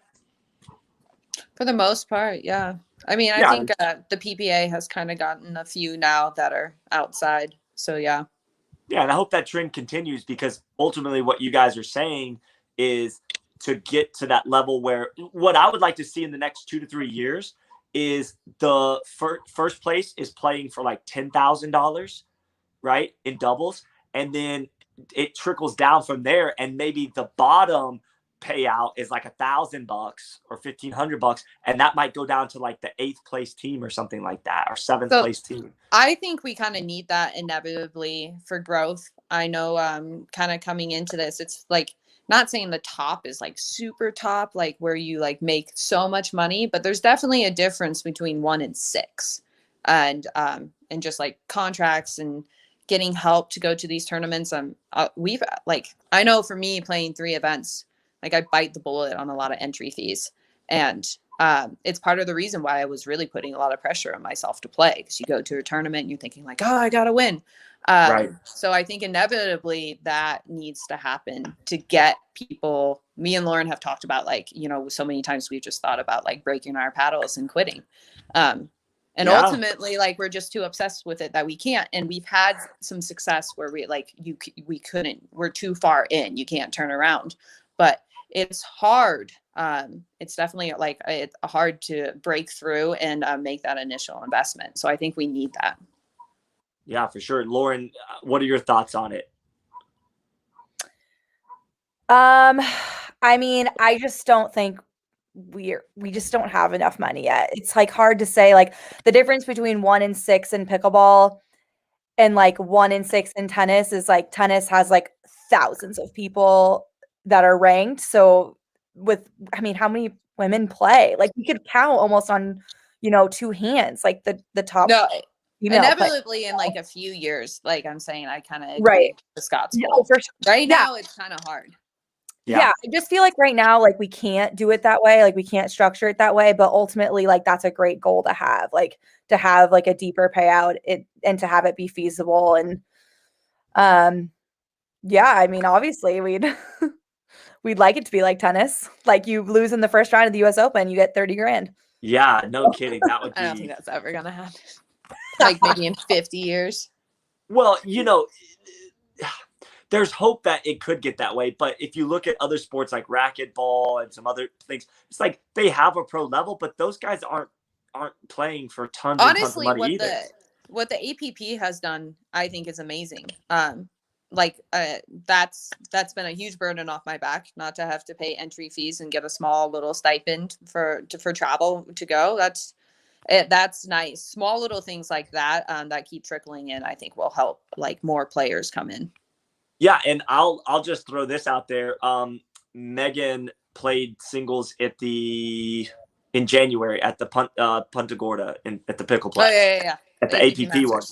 For the most part, yeah. I mean, I think the PPA has kind of gotten a few now that are outside. So, yeah. Yeah, and I hope that trend continues, because ultimately what you guys are saying is to get to that level where what I would like to see in the next 2 to 3 years is the first place is playing for like $10,000, right, in doubles, and then it trickles down from there, and maybe the bottom payout is like $1,000 or $1,500, and that might go down to like the 8th place team or something like that, or 7th place team. I think we kind of need that inevitably for growth. I know kind of coming into this, it's like not saying the top is like super top, like where you like make so much money, but there's definitely a difference between 1 and 6, and just like contracts and getting help to go to these tournaments. We've like, I know for me playing 3 events, like I bite the bullet on a lot of entry fees, and it's part of the reason why I was really putting a lot of pressure on myself to play, because you go to a tournament and you're thinking like, oh, I gotta win. Right. So I think inevitably that needs to happen to get people. Me and Lauren have talked about, like, you know, so many times we've just thought about like breaking our paddles and quitting. And ultimately, like, we're just too obsessed with it that we can't. And we've had some success where we couldn't, we're too far in, you can't turn around. But it's hard. It's definitely like it's hard to break through and make that initial investment. So I think we need that. Yeah, for sure. Lauren, what are your thoughts on it? I mean, I just don't think we just don't have enough money yet. It's like hard to say, like the difference between 1 and 6 in pickleball and like 1 and 6 in tennis is like tennis has like thousands of people that are ranked. So I mean, how many women play? Like we could count almost on, 2 hands, like the top female inevitably in like a few years. Like I'm saying, I kind of agree right with Scott's no, goal. for sure. Right now, it's kind of hard. Yeah, I just feel like right now, like we can't do it that way. Like we can't structure it that way. But ultimately, like that's a great goal to have, like to have like a deeper payout and to have it be feasible. And yeah, I mean, obviously we'd we'd like it to be like tennis. Like you lose in the first round of the US Open, you get 30 grand. Yeah, no kidding. That would be. I don't think that's ever gonna happen. Like maybe in 50 years. Well, there's hope that it could get that way. But if you look at other sports like racquetball and some other things, it's like they have a pro level, but those guys aren't playing for tons and tons of money either. What the APP has done, I think, is amazing. That's been a huge burden off my back, not to have to pay entry fees and get a small little stipend for travel to go. That's nice. Small little things like that that keep trickling in, I think will help like more players come in. Yeah, and I'll just throw this out there. Megan played singles in January at the Punta Gorda at the Pickleplex. Oh yeah. At the APP one,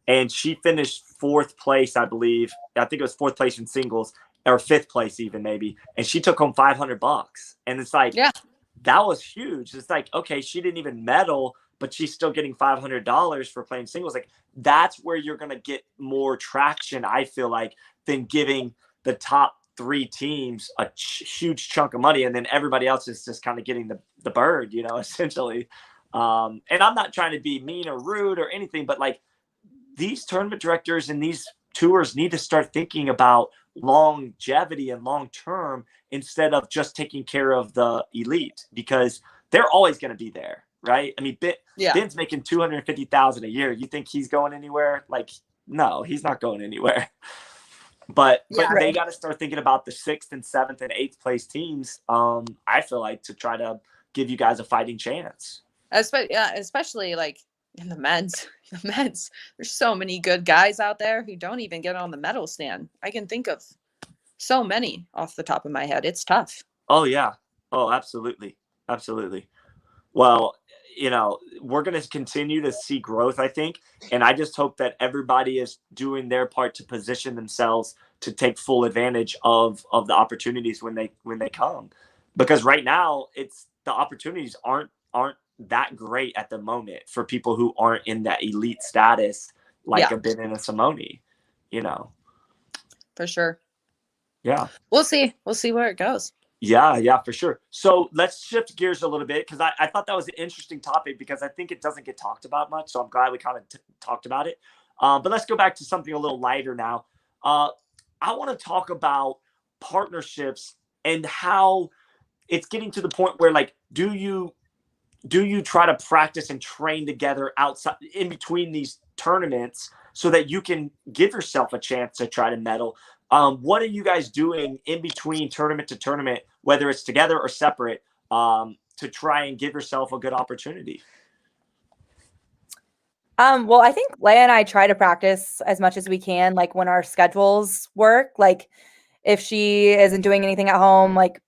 and she finished 4th place, I believe. I think it was 4th place in singles, or 5th place even maybe. And she took home $500, and it's like, yeah, that was huge. It's like, okay, she didn't even medal, but she's still getting $500 for playing singles. Like, that's where you're gonna get more traction, I feel like, than giving the top 3 teams a huge chunk of money, and then everybody else is just kind of getting the bird, essentially. And I'm not trying to be mean or rude or anything, but like, these tournament directors and these tours need to start thinking about longevity and long term instead of just taking care of the elite, because they're always going to be there, right? I mean, Ben's making $250,000 a year. You think he's going anywhere? Like, no, he's not going anywhere. But they got to start thinking about the 6th and 7th and 8th place teams. I feel like, to try to give you guys a fighting chance. Especially like in the men's. There's so many good guys out there who don't even get on the medal stand. I can think of so many off the top of my head. It's tough. Oh yeah. Oh, absolutely. Well, we're going to continue to see growth, I think. And I just hope that everybody is doing their part to position themselves to take full advantage of the opportunities when they come. Because right now, the opportunities aren't that great at the moment for people who aren't in that elite status, like a Ben and a Simone, For sure. Yeah. We'll see where it goes. Yeah, for sure. So let's shift gears a little bit, because I thought that was an interesting topic, because I think it doesn't get talked about much. So I'm glad we kind of talked about it. But let's go back to something a little lighter now. I want to talk about partnerships and how it's getting to the point where, like, do you try to practice and train together outside in between these tournaments so that you can give yourself a chance to try to medal? What are you guys doing in between tournament to tournament, whether it's together or separate, to try and give yourself a good opportunity? Well, I think Leia and I try to practice as much as we can, like when our schedules work. Like, if she isn't doing anything at home, like,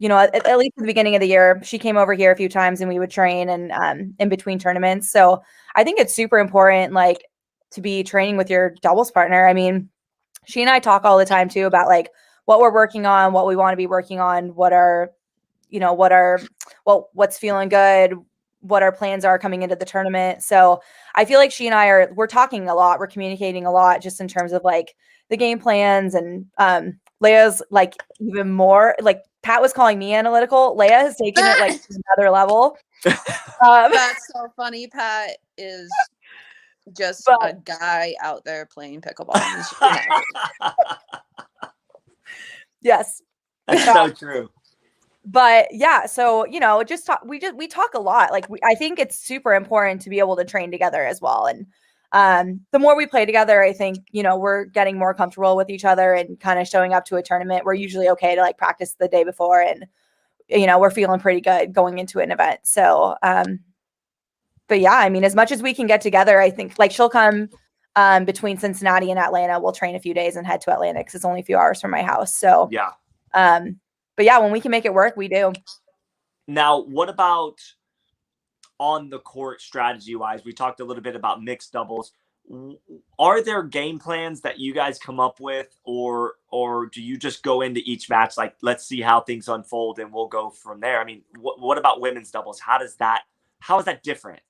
at least at the beginning of the year, she came over here a few times and we would train and in between tournaments. So I think it's super important, like, to be training with your doubles partner. I mean, she and I talk all the time too about like what we're working on, what we want to be working on, what's feeling good, what our plans are coming into the tournament. So I feel like she and we're talking a lot, we're communicating a lot, just in terms of like the game plans. And Leia's like even more, like, Pat was calling me analytical. Leia has taken it like to another level. That's so funny. Pat is just a guy out there playing pickleball. Yes. That's so true. But yeah, so we talk a lot. Like, I think it's super important to be able to train together as well. And the more we play together, I think we're getting more comfortable with each other and kind of showing up to a tournament. We're usually okay to like practice the day before, and we're feeling pretty good going into an event. So but yeah, I mean, as much as we can get together, I think like she'll come between Cincinnati and Atlanta. We'll train a few days and head to Atlanta because it's only a few hours from my house. So yeah. But yeah, when we can make it work, we do. Now, what about on the court strategy wise? We talked a little bit about mixed doubles. Are there game plans that you guys come up with, or do you just go into each match like, let's see how things unfold and we'll go from there? I mean, what about women's doubles? How is that different?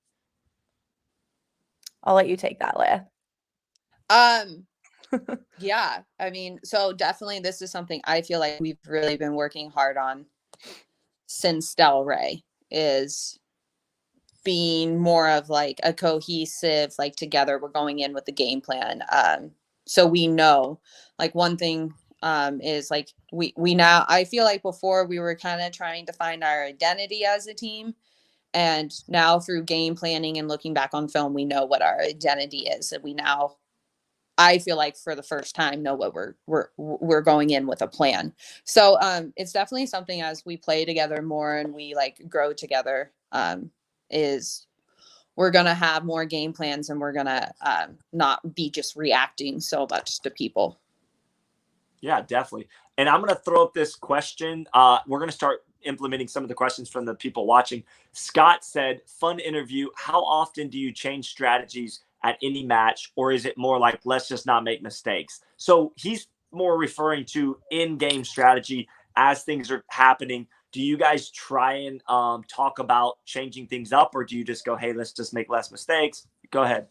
I'll let you take that, Leia. Yeah, I mean, so definitely this is something I feel like we've really been working hard on since Del Rey, is being more of like a cohesive, like together we're going in with the game plan. So we know, like, one thing is like we now, I feel like before we were kind of trying to find our identity as a team, and now through game planning and looking back on film, we know what our identity is, and we now, I feel like for the first time, know what we're going in with a plan. So it's definitely something as we play together more and we like grow together, is we're going to have more game plans, and we're going to not be just reacting so much to people. Yeah, definitely. And I'm going to throw up this question. We're going to start implementing some of the questions from the people watching. Scott said, fun interview. How often do you change strategies at any match, or is it more like, let's just not make mistakes? So he's more referring to in-game strategy as things are happening. Do you guys try and talk about changing things up, or do you just go, hey, let's just make less mistakes? Go ahead.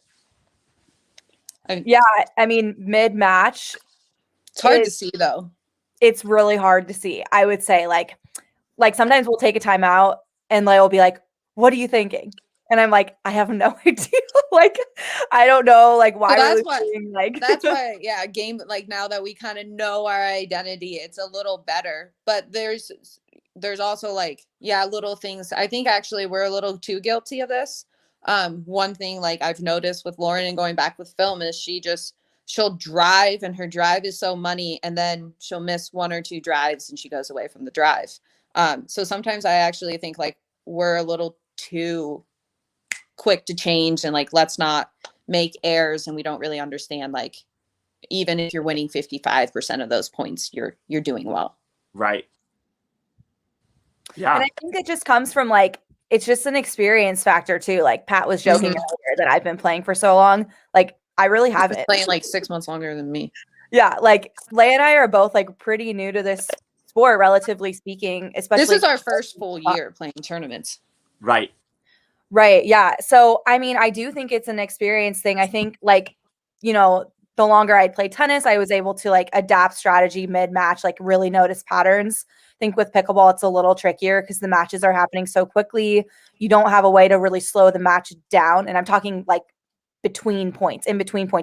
Yeah, I mean, mid-match, it's hard to see, though. It's really hard to see. I would say, like sometimes we'll take a timeout and Leia will be like, what are you thinking? And I'm like, I have no idea. Like, I don't know, like, why that's we're doing, like that's why, yeah, game, like, now that we kind of know our identity, it's a little better. But there's also, like, yeah, little things. I think actually we're a little too guilty of this. One thing, like, I've noticed with Lauren and going back with film is she'll drive, and her drive is so money, and then she'll miss one or two drives and she goes away from the drive. So sometimes I actually think, like, we're a little too quick to change, and, like, let's not make errors, and we don't really understand, like, even if you're winning 55% of those points, you're doing well. Right. Yeah. And I think it just comes from, like, it's just an experience factor too. Like Pat was joking earlier that I've been playing for so long. Like, I really haven't. Playing like 6 months longer than me. Yeah, like Leia and I are both, like, pretty new to this sport, relatively speaking. Especially, this is our first full year playing tournaments. Right. Right. Yeah. So, I mean, I do think it's an experience thing. I think, like, you know, the longer I played tennis, I was able to, like, adapt strategy mid-match, like, really notice patterns. I think with pickleball, it's a little trickier because the matches are happening so quickly. You don't have a way to really slow the match down. And I'm talking, like, in between points,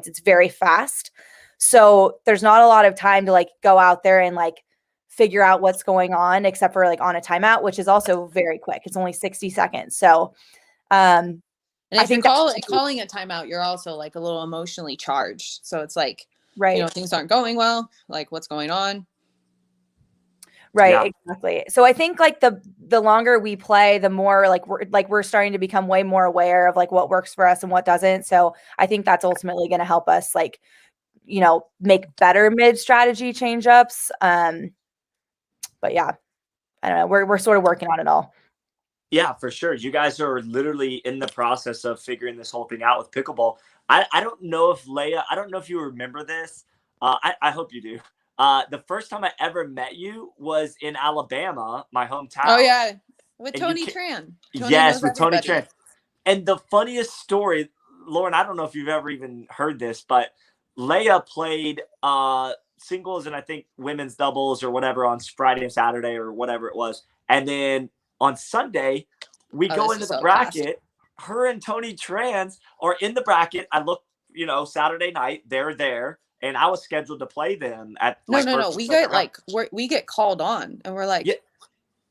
it's very fast. So there's not a lot of time to, like, go out there and, like, figure out what's going on, except for, like, on a timeout, which is also very quick. It's only 60 seconds. So, and if I think calling a timeout, you're also, like, a little emotionally charged. So it's like, right, you know, things aren't going well. Like, what's going on? Right. Yeah. Exactly. So I think, like, the longer we play, the more, like, we're starting to become way more aware of, like, what works for us and what doesn't. So I think that's ultimately going to help us, like, you know, make better mid strategy change ups. But yeah, I don't know. We're sort of working on it all. Yeah, for sure. You guys are literally in the process of figuring this whole thing out with pickleball. I don't know if Leia, I don't know if you remember this. I hope you do. The first time I ever met you was in Alabama, my hometown. Oh, yeah. With And Tony Tran. Yes, with Tony Tran. And the funniest story, Lauren, I don't know if you've ever even heard this, but Leia played singles and I think women's doubles or whatever on Friday and Saturday or whatever it was. And then on Sunday, we go into the bracket. Classic. Her and Tony Trans are in the bracket. I look, you know, Saturday night, they're there. And I was scheduled to play them at no. We get, like, we get called on, and we're like, yeah.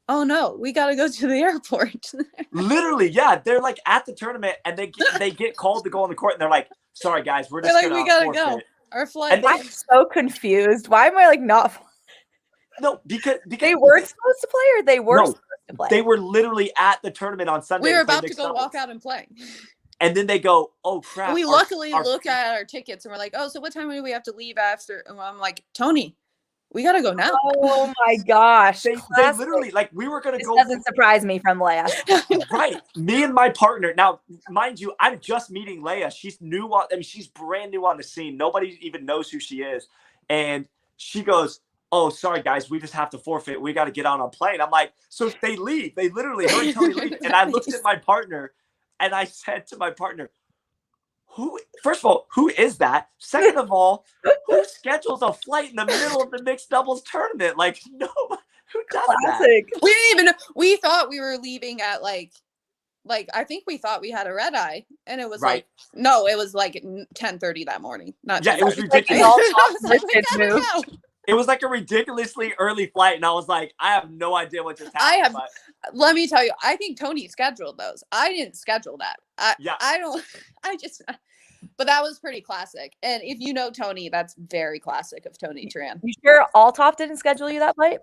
Oh no, we got to go to the airport. Literally, yeah. They're, like, at the tournament, and they get called to go on the court, and they're like, sorry guys, we're just we gotta go. Our flight. I'm so confused. Why am I, like, not? No, because they weren't supposed to play, or they were supposed to play. They were literally at the tournament on Sunday. We were about to go walk out and play. And then they go, oh, crap. We luckily look at our tickets, and we're like, oh, so what time do we have to leave after? And I'm like, Tony, we got to go now. Oh, my gosh. They literally, like, we were going to go. Doesn't surprise me from Leia. Right. Me and my partner. Now, mind you, I'm just meeting Leia. She's new. I mean, she's brand new on the scene. Nobody even knows who she is. And she goes, oh, sorry, guys, we just have to forfeit. We got to get on a plane. I'm like, so they leave. They literally, her and Tony leave. And I looked at my partner, and I said to my partner, first of all, who is that? Second of all, who schedules a flight in the middle of the mixed doubles tournament? Like, no, who does Classic. that? We didn't even, we thought we were leaving at like, I think we thought we had a red eye, and it was right. Like, no, it was like 10:30 that morning. Not yeah, it was ridiculous. It was like a ridiculously early flight, and I was like, I have no idea what just happened. Let me tell you, I think Tony scheduled those. I didn't schedule that. But that was pretty classic. And if you know Tony, that's very classic of Tony Tran. You sure Althoff didn't schedule you that flight?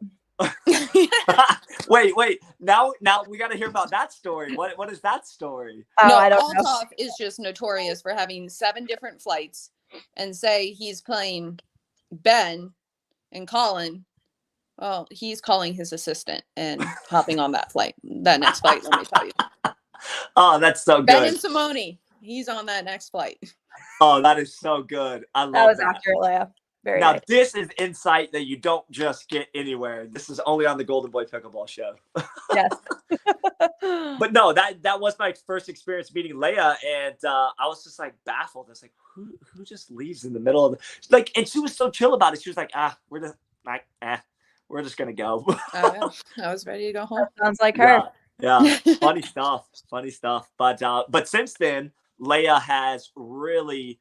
Wait. Now we got to hear about that story. What is that story? Oh, No, I don't know. Althoff is just notorious for having 7 different flights, and say he's playing Ben and Colin. Well, he's calling his assistant and hopping on that next flight. Let me tell you, Oh, that's so Ben good. and Simone, he's on that next flight. Oh, that is so good. I That love was accurate, Leia. Very Now, nice. this is insight that you don't just get anywhere. This is only on the Golden Boy Pickleball Show. Yes. But no, that was my first experience meeting Leia, and I was just like baffled. I was like, who just leaves in the middle of and she was so chill about it. She was like, we're just gonna go. Oh, yeah. I was ready to go home. Sounds like her. Yeah. Funny stuff. But since then, Leia has really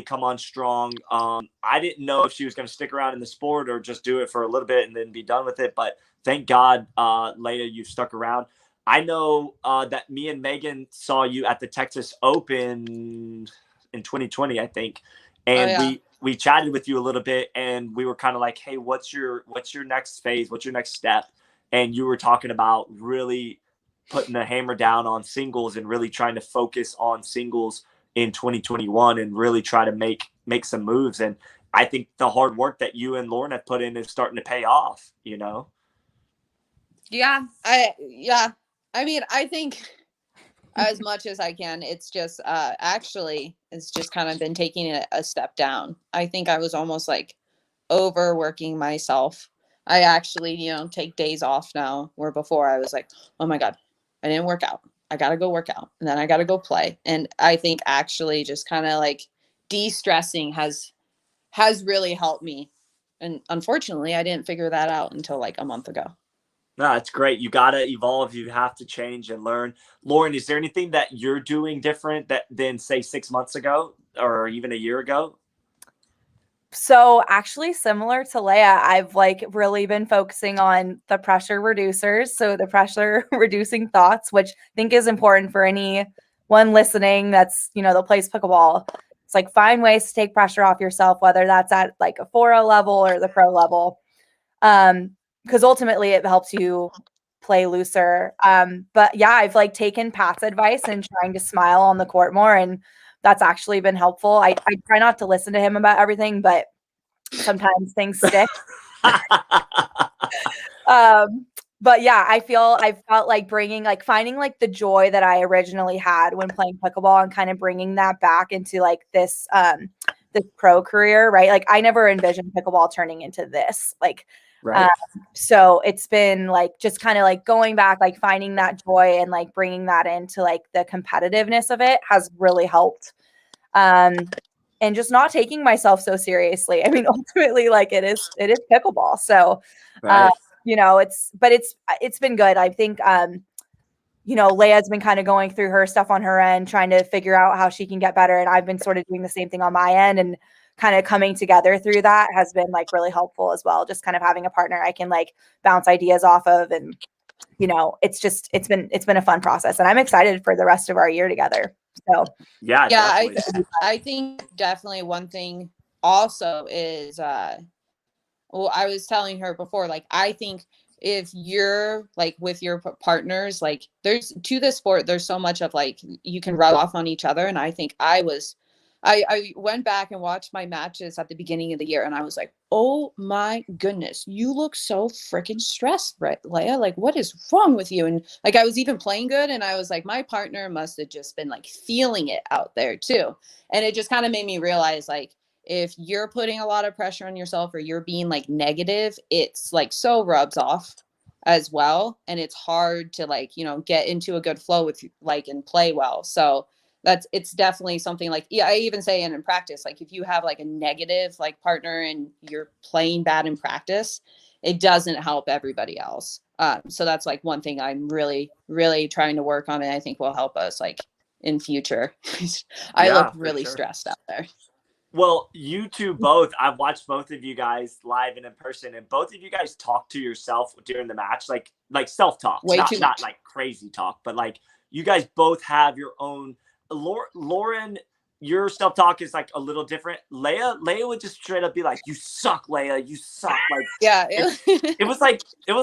come on strong. I didn't know if she was going to stick around in the sport or just do it for a little bit and then be done with it. But thank God, Leia, you stuck around. I know that me and Megan saw you at the Texas Open in 2020, I think. And we chatted with you a little bit, and we were kind of like, hey, what's your next phase? What's your next step? And you were talking about really putting the hammer down on singles and really trying to focus on singles in 2021 and really try to make some moves. And I think the hard work that you and Lauren have put in is starting to pay off, you know? Yeah. I mean, I think as much as I can, it's just actually it's just kind of been taking a step down. I think I was almost like overworking myself. I actually, take days off now, where before I was like, oh my God, I didn't work out. I got to go work out, and then I got to go play. And I think actually just kind of like de-stressing has really helped me. And unfortunately, I didn't figure that out until like a month ago. No, it's great. You got to evolve. You have to change and learn. Lauren, is there anything that you're doing different than say 6 months ago or even a year ago? So actually similar to Leia, I've really been focusing on the pressure reducers. So the pressure reducing thoughts, which I think is important for anyone listening that's, that plays pickleball. It's find ways to take pressure off yourself, whether that's at a 4-0 level or the pro level. Because ultimately it helps you play looser. But yeah, I've taken Pat's advice and trying to smile on the court more, and that's actually been helpful. I try not to listen to him about everything, but sometimes things stick. But yeah, I felt like bringing, finding the joy that I originally had when playing pickleball and kind of bringing that back into this pro career, right? I never envisioned pickleball turning into this, right. So it's been just kind of going back, finding that joy and bringing that into the competitiveness of it has really helped. And just not taking myself so seriously. I mean, ultimately, it is pickleball. So, Right. it's been good. I think, Leia's been kind of going through her stuff on her end, trying to figure out how she can get better. And I've been sort of doing the same thing on my end, and kind of coming together through that has been really helpful as well. Just kind of having a partner I can bounce ideas off of. And, it's been a fun process, and I'm excited for the rest of our year together. So yeah, I think definitely one thing also is, well, I was telling her before, I think if you're with your partners, there's to this sport, there's so much of you can rub off on each other. And I think I went back and watched my matches at the beginning of the year, and I was like, oh my goodness, you look so freaking stressed, right, Leia? What is wrong with you? And I was even playing good, and I was like, my partner must have just been feeling it out there too. And it just kind of made me realize if you're putting a lot of pressure on yourself or you're being negative, it's so rubs off as well. And it's hard to get into a good flow with and play well. So it's definitely something I even say in practice, if you have a negative partner and you're playing bad in practice, it doesn't help everybody else. So that's one thing I'm really, really trying to work on, and I think will help us in future. I look really stressed out there. Well, you two both, I've watched both of you guys live and in person, and both of you guys talk to yourself during the match, like self-talk, not crazy talk, but you guys both have your own. Lauren your self-talk is like a little different. Leia would just straight up be like, "You suck, Leia. You suck." Like, Yeah. it was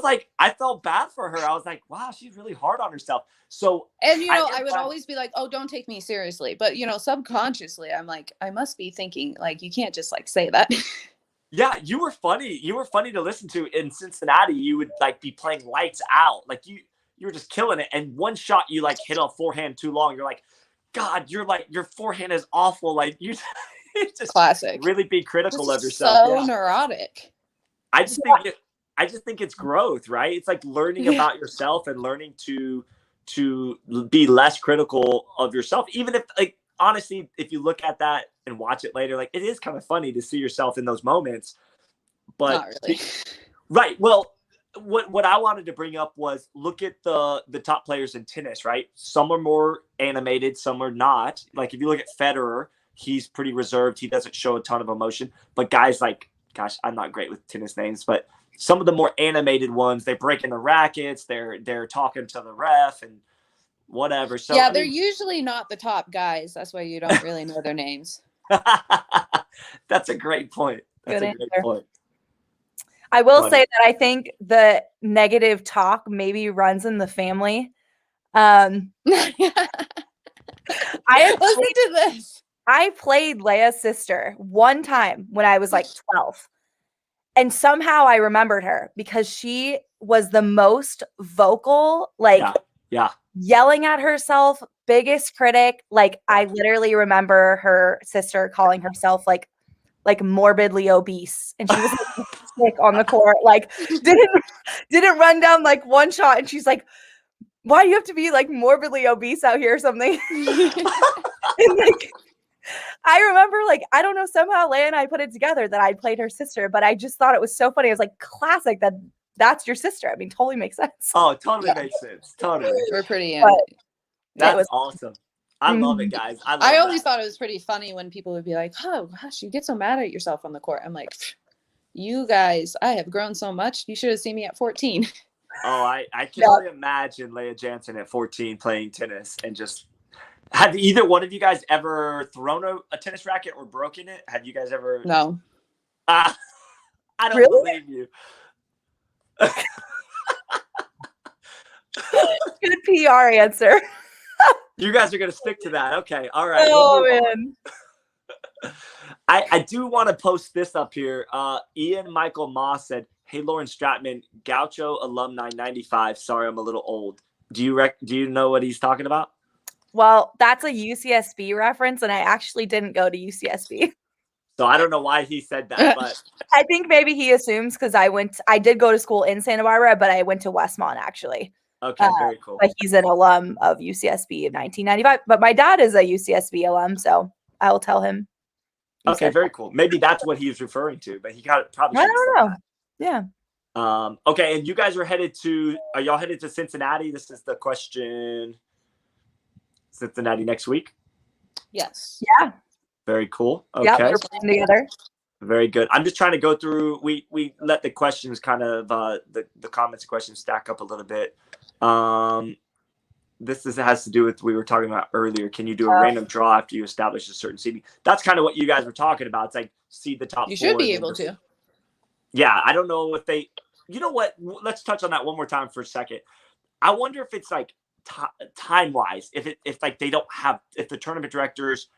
like I felt bad for her. I was like, wow, she's really hard on herself. So, And I would realized- always be like, "Oh, don't take me seriously." But subconsciously, I'm like, I must be thinking like, you can't just like say that. yeah, you were funny. You were funny to listen to in Cincinnati. You would like be playing lights out. Like you were just killing it. And one shot, you like hit a forehand too long. You're like, God, you're like, your forehand is awful. Like you just Classic. really be critical This of is yourself. so Yeah. neurotic. I just think it's growth, right? It's like learning about yourself and learning to be less critical of yourself. Even if, like, honestly, if you look at that and watch it later, like, it is kind of funny to see yourself in those moments. But Not really. right. Well, what I wanted to bring up was look at the top players in tennis, right? Some are more animated, some are not. Like if you look at Federer, he's pretty reserved. He doesn't show a ton of emotion. But guys like, gosh, I'm not great with tennis names, but some of the more animated ones, they're breaking the rackets, they're talking to the ref and whatever. So yeah, they're usually not the top guys. That's why you don't really know their names. That's a great point. That's Good a great answer. point. I will Funny. say that I think the negative talk maybe runs in the family. I had Listen to this. I played Leia's sister one time when I was like 12. And somehow I remembered her because she was the most vocal, like Yeah. yelling at herself, biggest critic. Like I literally remember her sister calling herself like morbidly obese, and she was like sick on the court, like didn't run down like one shot, and she's like, why do you have to be like morbidly obese out here or something? And like I remember, like, I don't know, somehow Leia and I put it together that I played her sister, but I just thought it was so funny. I was like, classic, that's your sister. I mean, totally makes sense. Oh, totally makes sense. Totally. We're pretty. That's awesome. I love it, guys. I always thought it was pretty funny when people would be like, "Oh gosh, you get so mad at yourself on the court." I'm like, "You guys, I have grown so much. You should have seen me at 14." Oh, I can only imagine Leia Jansen at 14 playing tennis and just. Have either one of you guys ever thrown a tennis racket or broken it? Have you guys ever? No. I don't Really? believe you. Good PR answer. You guys are going to stick to that. Okay. All right. Oh, we'll man. I do want to post this up here. Ian Michael Moss said, "Hey, Lauren Stratman, Gaucho alumni 95. Sorry, I'm a little old. Do you know what he's talking about?" Well, that's a UCSB reference, and I actually didn't go to UCSB. So I don't know why he said that, but I think maybe he assumes because I did go to school in Santa Barbara, but I went to Westmont actually. okay, very cool. But he's an alum of UCSB in 1995. But my dad is a UCSB alum, so I will tell him. Okay, very cool. Maybe that's what he was referring to, but he probably. I don't know. Yeah. Okay, and you guys are y'all headed to Cincinnati? This is the question. Cincinnati next week? Yes. Yeah. Very cool. Okay. Yeah, we're playing together. Very good. I'm just trying to go through. We let the questions kind of the comments and questions stack up a little bit. This has to do with we were talking about earlier. Can you do a random draw after you establish a certain seeding? That's kind of what you guys were talking about. It's like seed the top. You four should be able to. Yeah, I don't know if they. You know what? Let's touch on that one more time for a second. I wonder if it's like time wise, if like they don't have, if the tournament directors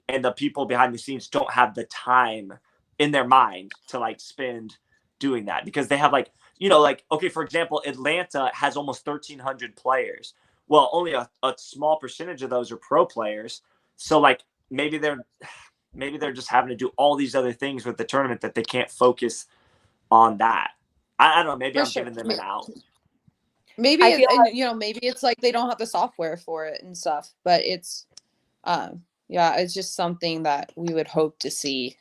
and the people behind the scenes don't have the time in their mind to like spend doing that, because they have like, like, okay, for example, Atlanta has almost 1,300 players. Well, only a small percentage of those are pro players. So like maybe they're just having to do all these other things with the tournament that they can't focus on that. I don't know. Maybe I'm giving them an out. Maybe maybe it's like they don't have the software for it and stuff, but it's it's just something that we would hope to see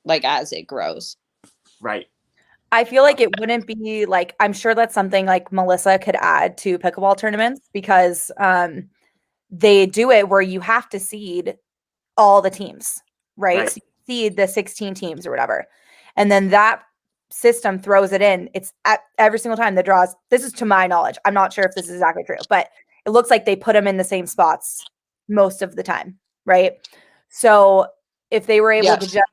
like as it grows. Right. I feel like it wouldn't be like, I'm sure that's something like Melissa could add to pickleball tournaments, because they do it where you have to seed all the teams, right? So you seed the 16 teams or whatever. And then that system throws it in. It's at every single time the draws. This is to my knowledge. I'm not sure if this is exactly true, but it looks like they put them in the same spots most of the time, right? So if they were able Yeah. to just,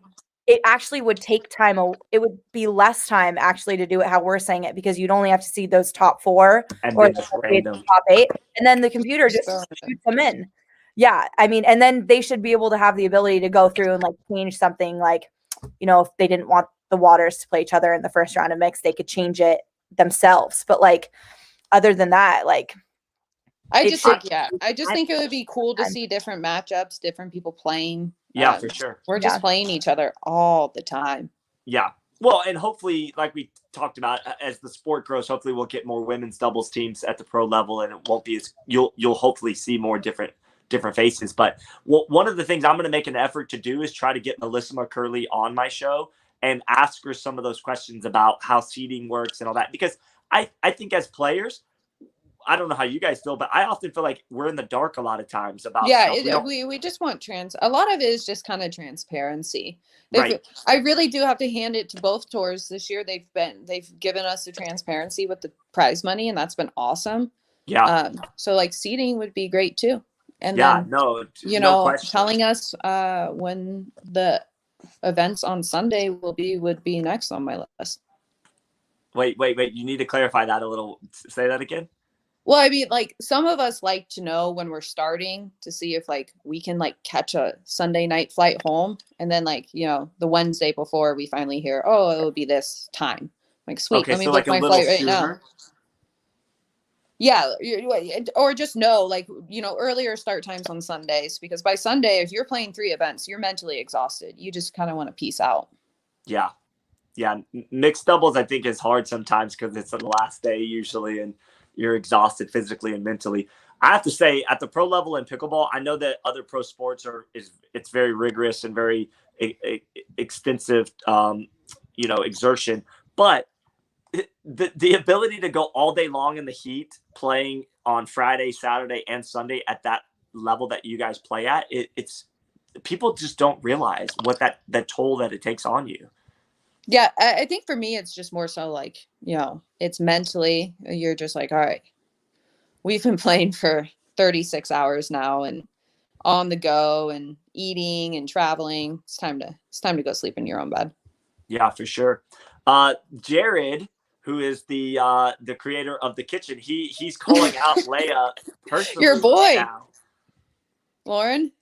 it actually would take time. It would be less time actually to do it how we're saying it, because you'd only have to see those top 4 And or then just random. top 8, and then the computer just Just shoots them in. Yeah, I mean, and then they should be able to have the ability to go through and like change something, like, you know, if they didn't want the waters to play each other in the first round of mix, they could change it themselves. But like, other than that, like, I it just should- think, I just think it would be cool to see different matchups, different people playing. Yeah, for sure. We're just playing each other all the time. Yeah. Well, and hopefully, like we talked about, as the sport grows, hopefully we'll get more women's doubles teams at the pro level, and it won't be as you'll hopefully see more different faces. But one of the things I'm going to make an effort to do is try to get Melissa McCurley on my show and ask her some of those questions about how seeding works and all that, because I think as players, I don't know how you guys feel, but I often feel like we're in the dark a lot of times about stuff. We just want a lot of it is just kind of transparency. Right. I really do have to hand it to both tours this year. They've given us the transparency with the prize money, and that's been awesome. Yeah. So like seating would be great too. And yeah, then, no question. telling us when the events on Sunday would be next on my list. Wait. You need to clarify that a little. Say that again. Well, I mean, like, some of us like to know when we're starting to see if like we can like catch a Sunday night flight home, and then like, you know, the Wednesday before we finally hear, oh, it will be this time. Like, sweet, Okay, let me so book like my flight right now. Yeah, or just know, like, you know, earlier start times on Sundays, because by Sunday, if you're playing 3 events, you're mentally exhausted. You just kind of want to peace out. Yeah. Mixed doubles, I think, is hard sometimes because it's the last day usually, and you're exhausted physically and mentally. I have to say, at the pro level in pickleball, I know that other pro sports it's very rigorous and very extensive, exertion, but the ability to go all day long in the heat playing on Friday, Saturday, and Sunday at that level that you guys play at, it's people just don't realize what that toll that it takes on you. Yeah, I think for me, it's just more so like, you know, it's mentally, you're just like, all right, we've been playing for 36 hours now and on the go and eating and traveling. It's time to go sleep in your own bed. Yeah, for sure. Jared, who is the creator of the kitchen, he's calling out Leia personally. Your boy, now. Lauren.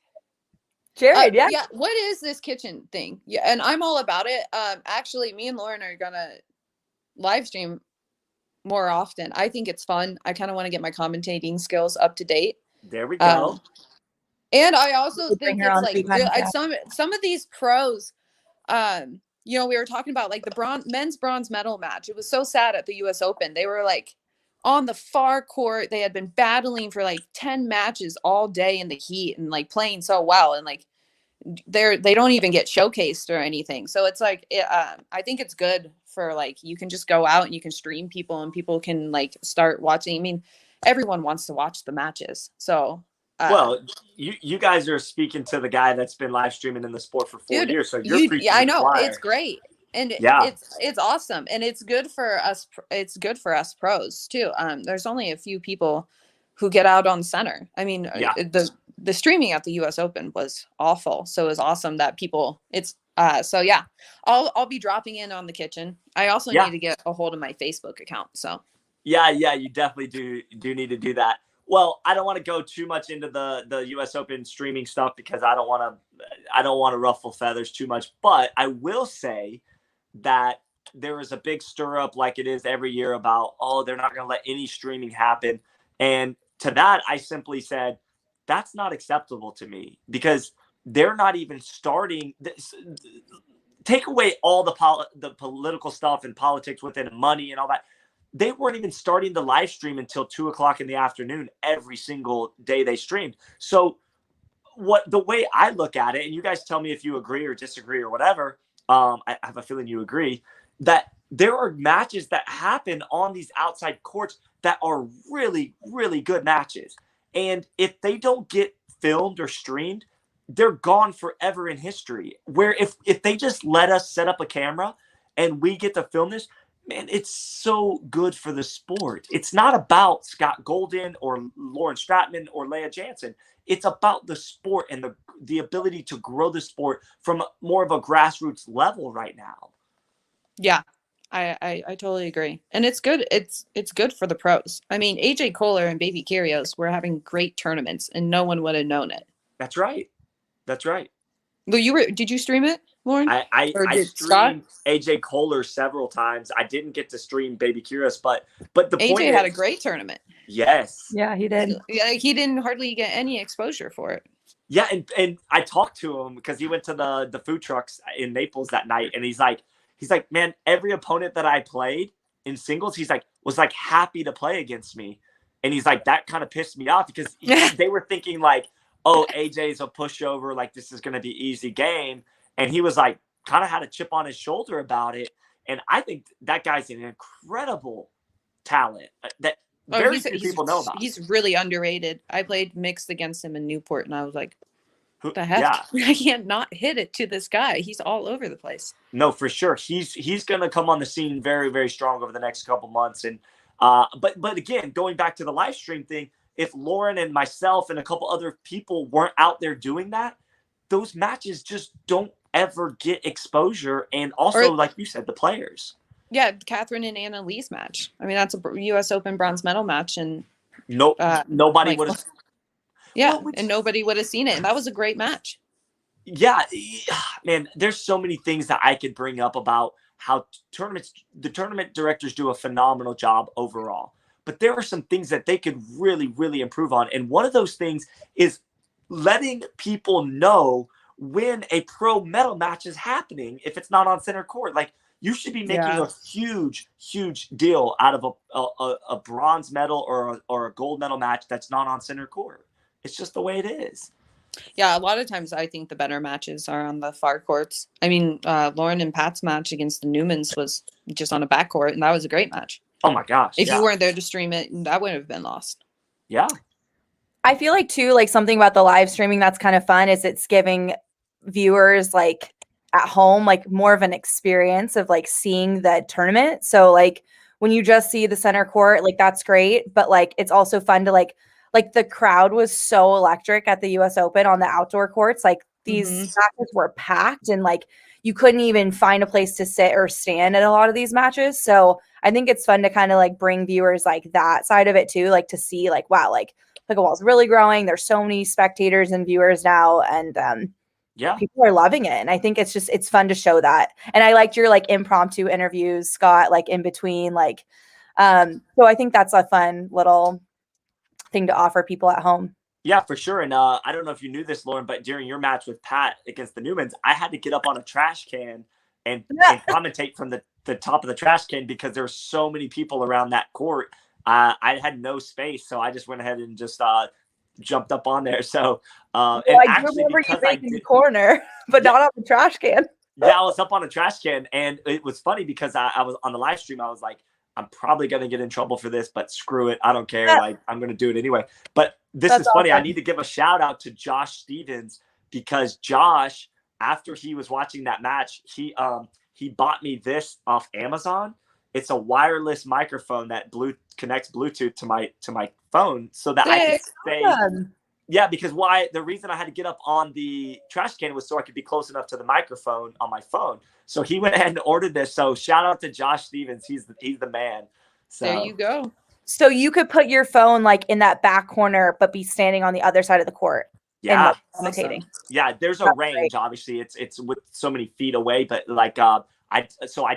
Jared, yeah. Yeah. What is this kitchen thing? Yeah, and I'm all about it. Actually, me and Lauren are gonna live stream more often. I think it's fun. I kind of want to get my commentating skills up to date. There we go. And I also think it's like good. some of these pros. You know, we were talking about like the men's bronze medal match. It was so sad at the U.S. Open. They were like on the far court. They had been battling for like 10 matches all day in the heat and like playing so well. And like they don't even get showcased or anything. So it's like, I think it's good for like, you can just go out and you can stream people and people can like start watching. I mean, everyone wants to watch the matches. So. Well, you guys are speaking to the guy that's been live streaming in the sport for 4 years. So yeah, I know, it's great. And it's awesome. And it's good for us. It's good for us pros too. There's only a few people who get out on center. I mean, the streaming at the US Open was awful. So it was awesome that so yeah, I'll be dropping in on the kitchen. I also need to get a hold of my Facebook account. So yeah, you definitely do need to do that. Well, I don't want to go too much into the US Open streaming stuff because I don't want to ruffle feathers too much, but I will say that there was a big stir up like it is every year about, they're not going to let any streaming happen. And to that, I simply said, that's not acceptable to me, because they're not even starting this. Take away all the political stuff and politics within money and all that. They weren't even starting the live stream until 2:00 in the afternoon every single day they streamed. So the way I look at it, and you guys tell me if you agree or disagree or whatever, I have a feeling you agree, that there are matches that happen on these outside courts that are really, really good matches. And if they don't get filmed or streamed, they're gone forever in history. Where if they just let us set up a camera and we get to film this, man, it's so good for the sport. It's not about Scott Golden or Lauren Stratman or Leia Jansen. it's about the sport and the ability to grow the sport from more of a grassroots level right now. Yeah, I totally agree. And it's good. It's good for the pros. I mean, AJ Kohler and Baby Kyrgios were having great tournaments and no one would have known it. That's right. That's right. Well, did you stream it, Lauren? I did Scott? streamed AJ Kohler several times. I didn't get to stream Baby Curious, but the AJ point had is, a great tournament. yes. Yeah, he did. He didn't hardly get any exposure for it. Yeah, and I talked to him because he went to the food trucks in Naples that night, and he's like, man, every opponent that I played in singles, he's like, was like happy to play against me, and he's like, that kind of pissed me off because they were thinking like, oh, AJ's a pushover, like this is going to be easy game, and he was like, kind of had a chip on his shoulder about it, and I think that guy's an incredible talent that very few people know about. He's really underrated. I played mixed against him in Newport, and I was like, what the heck? Yeah. I can't not hit it to this guy. He's all over the place. No, for sure. He's going to come on the scene very, very strong over the next couple months. And but again, going back to the live stream thing, if Lauren and myself and a couple other people weren't out there doing that, those matches just don't ever get exposure. And also, like you said, the players. Yeah, Catherine and Anna Lee's match. I mean, that's a U.S. Open bronze medal match, and nobody would have. Yeah, and nobody would have seen it, and that was a great match. Yeah, man, there's so many things that I could bring up about how the tournament directors do a phenomenal job overall. But there are some things that they could really, really improve on. And one of those things is letting people know when a pro medal match is happening if it's not on center court. Like, you should be making a huge, huge deal out of a bronze medal or a gold medal match that's not on center court. It's just the way it is. Yeah, a lot of times I think the better matches are on the far courts. I mean, Lauren and Pat's match against the Newmans was just on a back court, and that was a great match. Oh my gosh. If you weren't there to stream it, that would have been lost. Yeah. I feel like too, like something about the live streaming that's kind of fun is it's giving viewers like at home, like more of an experience of like seeing the tournament. So like when you just see the center court, like that's great. But like, it's also fun to like the crowd was so electric at the US Open on the outdoor courts. Like these matches were packed and like you couldn't even find a place to sit or stand at a lot of these matches. So I think it's fun to kind of like bring viewers like that side of it too, like to see like, wow, like pickleball is really growing. There's so many spectators and viewers now. And yeah, people are loving it. And I think it's fun to show that. And I liked your like impromptu interviews, Scott, like in between, like, so I think that's a fun little thing to offer people at home. Yeah, for sure. And I don't know if you knew this, Lauren, but during your match with Pat against the Newmans, I had to get up on a trash can and commentate from the top of the trash can because there were so many people around that court. I had no space, so I just went ahead and just jumped up on there. So I actually, remember you being in the corner, but not on the trash can. Yeah, I was up on a trash can, and it was funny because I was on the live stream. I was like, I'm probably going to get in trouble for this, but screw it. I don't care. Like, I'm going to do it anyway. But this is funny. Awesome. I need to give a shout out to Josh Stevens because Josh, after he was watching that match, he bought me this off Amazon. It's a wireless microphone that connects Bluetooth to my phone so that I can stay. Yeah, because the reason I had to get up on the trash can was so I could be close enough to the microphone on my phone. So he went ahead and ordered this. So shout out to Josh Stevens. He's the man. So there you go. So you could put your phone like in that back corner, but be standing on the other side of the court. Yeah, commentating. Yeah, there's a range. Great. Obviously, it's with so many feet away. But like I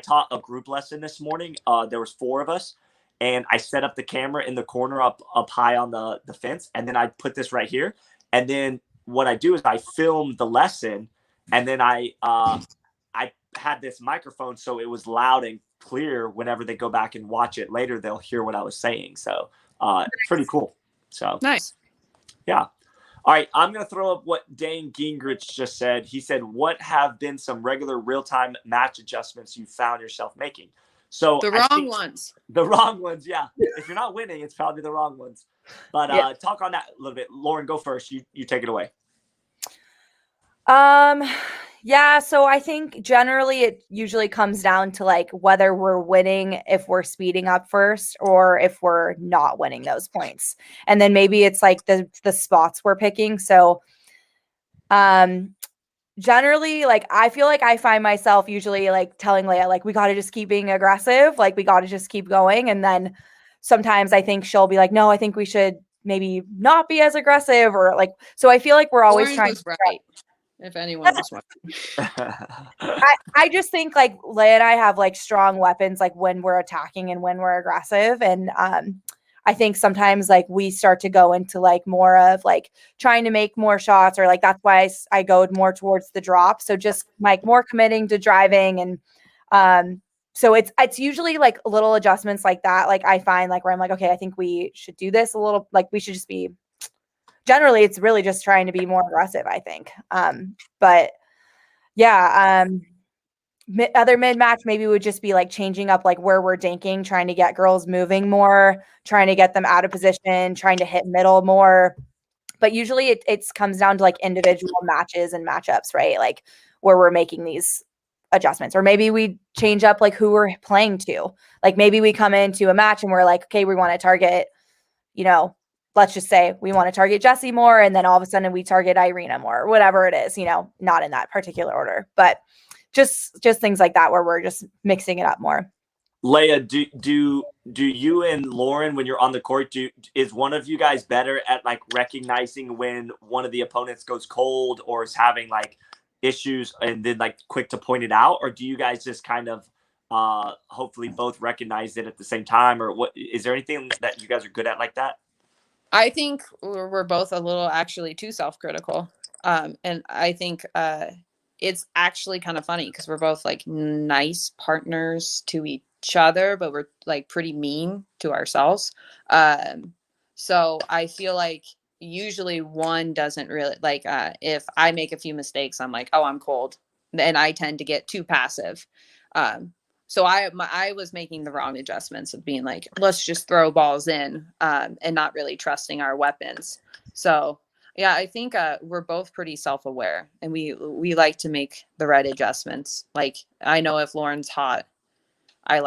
taught a group lesson this morning. There was 4 of us. And I set up the camera in the corner up high on the fence. And then I put this right here. And then what I do is I film the lesson. And then I had this microphone so it was loud and clear. Whenever they go back and watch it later, they'll hear what I was saying. So pretty cool. So nice. Yeah. All right. I'm going to throw up what Dane Gingrich just said. He said, what have been some regular real-time match adjustments you found yourself making? So the wrong ones. The wrong ones, yeah. If you're not winning, it's probably the wrong ones. But talk on that a little bit. Lauren, go first. You take it away. Um, yeah, so I think generally it usually comes down to like whether we're winning if we're speeding up first or if we're not winning those points. And then maybe it's like the spots we're picking. So um generally like I feel like I find myself usually like telling Leia like we got to just keep being aggressive, like we got to just keep going, and then sometimes I think she'll be like no, I think we should maybe not be as aggressive or like so I feel like we're always Lauren trying was to right. If anyone was wondering. I just think like Leia and I have like strong weapons like when we're attacking and when we're aggressive. And I think sometimes like we start to go into like more of like trying to make more shots or like that's why I go more towards the drop. So just like more committing to driving and so it's usually like little adjustments like that. Like I find like where I'm like, okay, I think we should do this a little like we should just be generally it's really just trying to be more aggressive, I think. But yeah, other mid-match maybe would just be like changing up like where we're dinking, trying to get girls moving more, trying to get them out of position, trying to hit middle more. But usually it comes down to like individual matches and matchups, right? Like where we're making these adjustments. Or maybe we change up like who we're playing to. Like maybe we come into a match and we're like, okay, we want to target, let's just say we want to target Jessie more, and then all of a sudden we target Irina more, or whatever it is, not in that particular order. But just things like that where we're just mixing it up more. Leia, do you and Lauren, when you're on the court, is one of you guys better at like recognizing when one of the opponents goes cold or is having like issues and then like quick to point it out, or do you guys just kind of hopefully both recognize it at the same time, or what? Is there anything that you guys are good at like that? I think we're both a little actually too self-critical. And I think it's actually kind of funny because we're both like nice partners to each other, but we're like pretty mean to ourselves. So I feel like usually one doesn't really like if I make a few mistakes, I'm like, oh, I'm cold. And I tend to get too passive. So I was making the wrong adjustments of being like, let's just throw balls in and not really trusting our weapons. So yeah, I think we're both pretty self-aware and we like to make the right adjustments. Like I know if Lauren's hot, I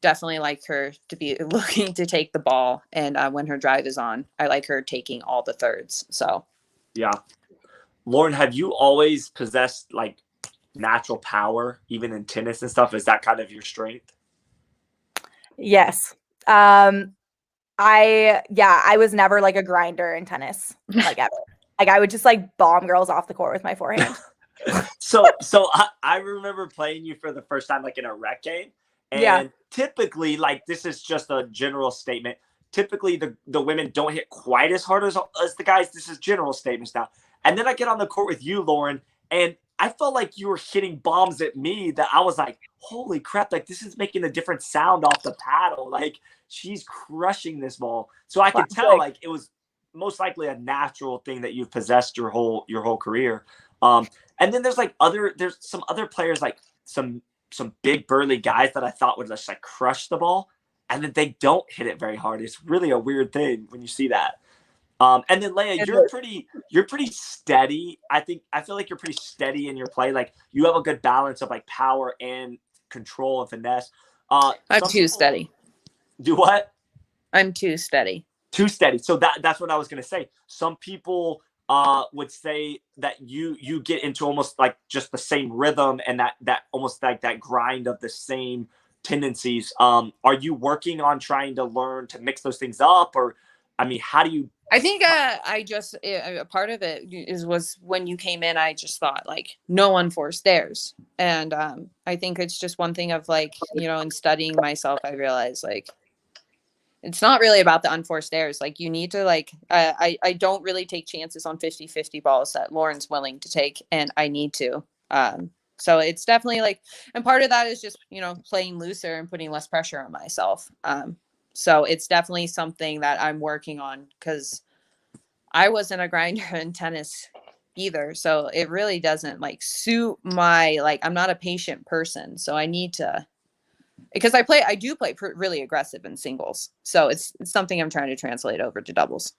definitely like her to be looking to take the ball. And when her drive is on, I like her taking all the thirds. So yeah. Lauren, have you always possessed like natural power, even in tennis and stuff? Is that kind of your strength? Yes. I was never like a grinder in tennis, like ever. Like I would just like bomb girls off the court with my forehand. So I remember playing you for the first time like in a rec game. And typically, like this is just a general statement. Typically the women don't hit quite as hard as the guys. This is general statements now. And then I get on the court with you, Lauren, and I felt like you were hitting bombs at me that I was like, holy crap, like this is making a different sound off the paddle. Like she's crushing this ball. So I could tell like it was most likely a natural thing that you've possessed your whole career. And then there's some other players, like some big burly guys that I thought would just like crush the ball, and then they don't hit it very hard. It's really a weird thing when you see that. And then Leia, you're pretty steady. I feel like you're pretty steady in your play. Like you have a good balance of like power and control and finesse. I'm too steady. Do what? I'm too steady. Too steady. So that's what I was gonna say. Some people would say that you get into almost like just the same rhythm and that almost like that grind of the same tendencies. Are you working on trying to learn to mix those things up, or I mean, how do you? I think a part of it was when you came in, I just thought like no unforced stares. And I think it's just one thing of like, in studying myself, I realized like, it's not really about the unforced errors. Like you need to like, I don't really take chances on 50-50 balls that Lauren's willing to take. And I need to. So it's definitely like, and part of that is just, playing looser and putting less pressure on myself. So it's definitely something that I'm working on because I wasn't a grinder in tennis either. So it really doesn't like suit I'm not a patient person. So I need to, because I do play really aggressive in singles. So it's something I'm trying to translate over to doubles.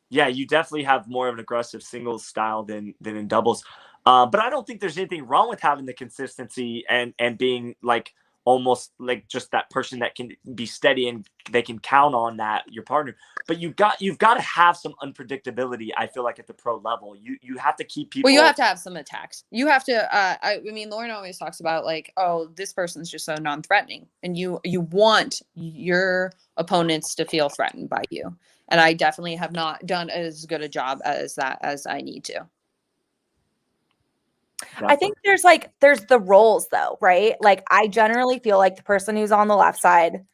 Yeah, you definitely have more of an aggressive singles style than in doubles. But I don't think there's anything wrong with having the consistency and being like almost like just that person that can be steady and they can count on that your partner. But you've got to have some unpredictability. I feel like at the pro level, you have to keep people. Well, you have to have some attacks. You have to. I mean, Lauren always talks about like, oh, this person's just so non-threatening, and you want your opponents to feel threatened by you. And I definitely have not done as good a job as that as I need to. I think there's the roles though, right? Like I generally feel like the person who's on the left side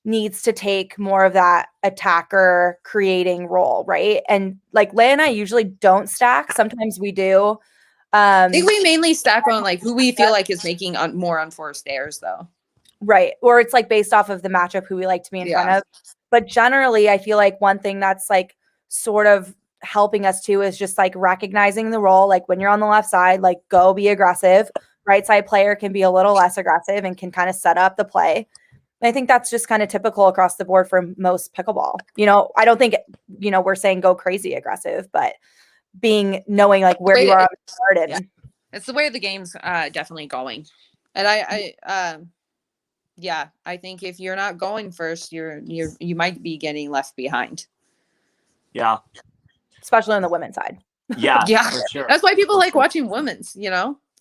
needs to take more of that attacker creating role, right? And like Leigh and I usually don't stack. Sometimes we do. I think we mainly stack on like who we feel like is making more unforced errors though. Right. Or it's like based off of the matchup who we like to be in front of. But generally, I feel like one thing that's like sort of helping us too is just like recognizing the role. Like when you're on the left side, like go be aggressive. Right side player can be a little less aggressive and can kind of set up the play. And I think that's just kind of typical across the board for most pickleball. You know, I don't think, we're saying go crazy aggressive, but knowing like where you are on the start. Yeah. It's the way the game's definitely going. And I think if you're not going first, you might be getting left behind. Yeah. Especially on the women's side. Yeah. Yeah. For sure. That's why people like watching women's,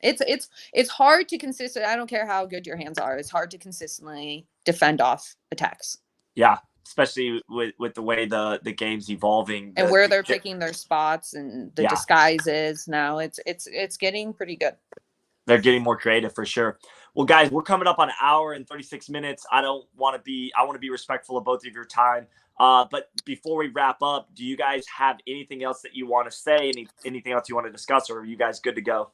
It's hard to consistently, I don't care how good your hands are. It's hard to consistently defend off attacks. Yeah. Especially with the way the game's evolving. And where they're picking their spots and the disguises now. It's getting pretty good. They're getting more creative for sure. Well, guys, we're coming up on an hour and 36 minutes. I want to be respectful of both of your time. But before we wrap up, do you guys have anything else that you want to say? Anything else you want to discuss, or are you guys good to go?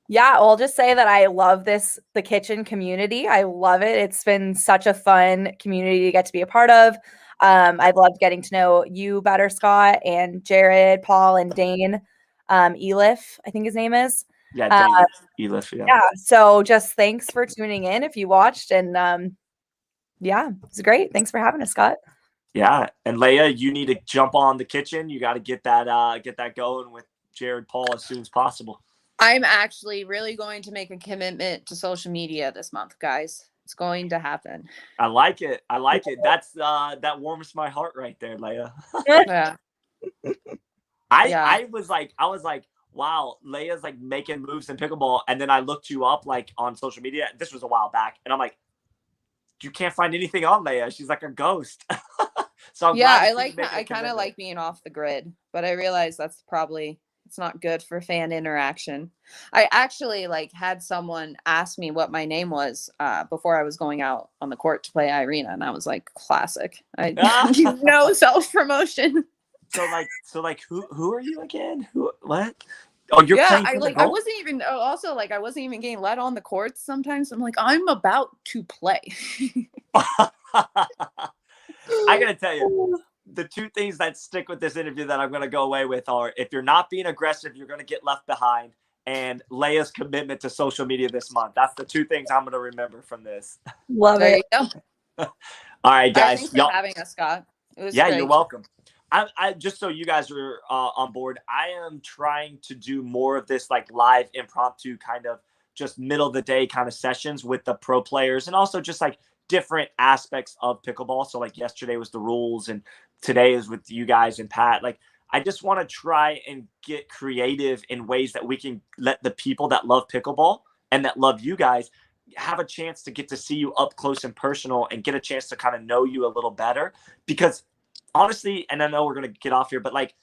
Yeah, I'll just say that I love the kitchen community. I love it. It's been such a fun community to get to be a part of. I've loved getting to know you better, Scott, and Jared, Paul, and Dane. Elif, I think his name is. Yeah, Elif. Yeah. So just thanks for tuning in if you watched, and it's great. Thanks for having us, Scott. Yeah, and Leah, you need to jump on the kitchen. You got to get that going with Jared, Paul as soon as possible. I'm actually really going to make a commitment to social media this month, guys. It's going to happen. I like it. That's that warms my heart right there, Leah. Yeah. I was like, wow, Leia's like making moves in pickleball. And then I looked you up like on social media. This was a while back. And I'm like, you can't find anything on Leia. She's like a ghost. So I kind of like being off the grid, but I realize that's probably, it's not good for fan interaction. I actually had someone ask me what my name was before I was going out on the court to play Irina. And I was like, classic. No self-promotion. So who are you again? What? Oh, you're playing. I wasn't even I wasn't even getting let on the courts sometimes. I'm like, I'm about to play. I gotta tell you, the two things that stick with this interview that I'm gonna go away with are if you're not being aggressive, you're gonna get left behind, and Leia's commitment to social media this month. That's the two things I'm gonna remember from this. Love it. All right, guys. Thanks for having us, Scott. It was great. You're welcome. I just so you guys are on board, I am trying to do more of this like live impromptu kind of just middle of the day kind of sessions with the pro players and also just like different aspects of pickleball. So like yesterday was the rules and today is with you guys and Pat. Like I just want to try and get creative in ways that we can let the people that love pickleball and that love you guys have a chance to get to see you up close and personal and get a chance to kind of know you a little better. Because honestly, and I know we're going to get off here, but like,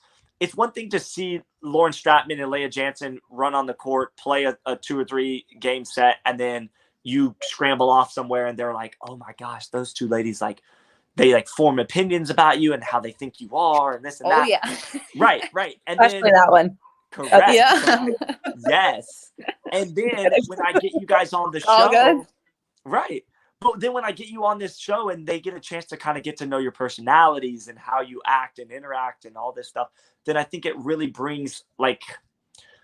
it's one thing to see Lauren Stratman and Leah Jansen run on the court, play a 2 or 3 game set, and then you scramble off somewhere and they're like, oh my gosh, those two ladies, like they like form opinions about you and how they think you are and this and that. Oh yeah. Right. And especially then, that one. Correct. Yeah. Yes. And then when I get you guys on the show, all good. Right. But then when I get you on this show and they get a chance to kind of get to know your personalities and how you act and interact and all this stuff, then I think it really brings like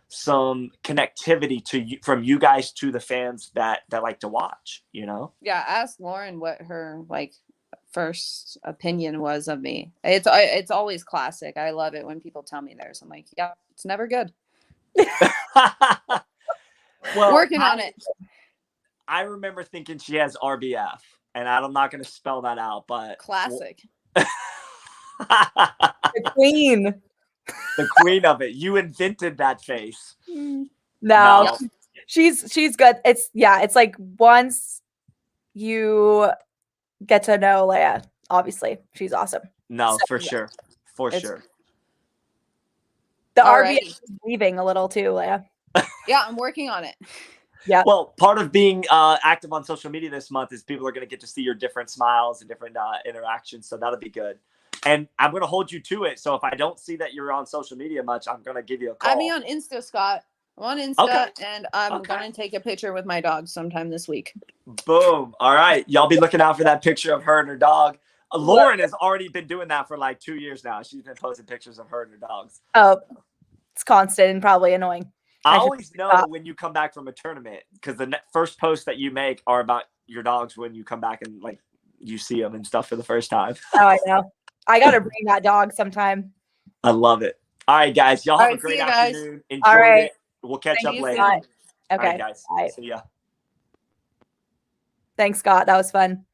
some connectivity to you, from you guys to the fans that like to watch, you know? Yeah. Ask Lauren what her first opinion was of me. It's always classic. I love it when people tell me theirs. I'm like, yeah, it's never good. Well, Working on it. I remember thinking she has RBF, and I'm not going to spell that out, but Classic. The queen. the queen of it. You invented that face. No, she's good. It's like once you get to know Leia, obviously she's awesome. No, So, for yeah. sure. For It's- sure. The Alrighty. RBF is leaving a little too, Leia. Yeah, I'm working on it. Yeah. Well, part of being active on social media this month is people are going to get to see your different smiles and different interactions. So that'll be good. And I'm going to hold you to it. So if I don't see that you're on social media much, I'm going to give you a call. Add me on Insta, Scott. I'm on Insta, Okay. and I'm Okay. going to take a picture with my dog sometime this week. Boom. All right. Y'all be looking out for that picture of her and her dog. Lauren has already been doing that for like 2 years now. She's been posting pictures of her and her dogs. Oh, it's constant and probably annoying. I I should always know stop. when you come back from a tournament because the first posts that you make are about your dogs when you come back and like you see them and stuff for the first time. Oh, I know. I got to bring that dog sometime. I love it. All right, guys. Y'all All have right, a great see you guys. afternoon. Enjoy All right. it. We'll catch Thank up you later. soon. Okay. All right, guys. Bye. See ya. Thanks, Scott. That was fun.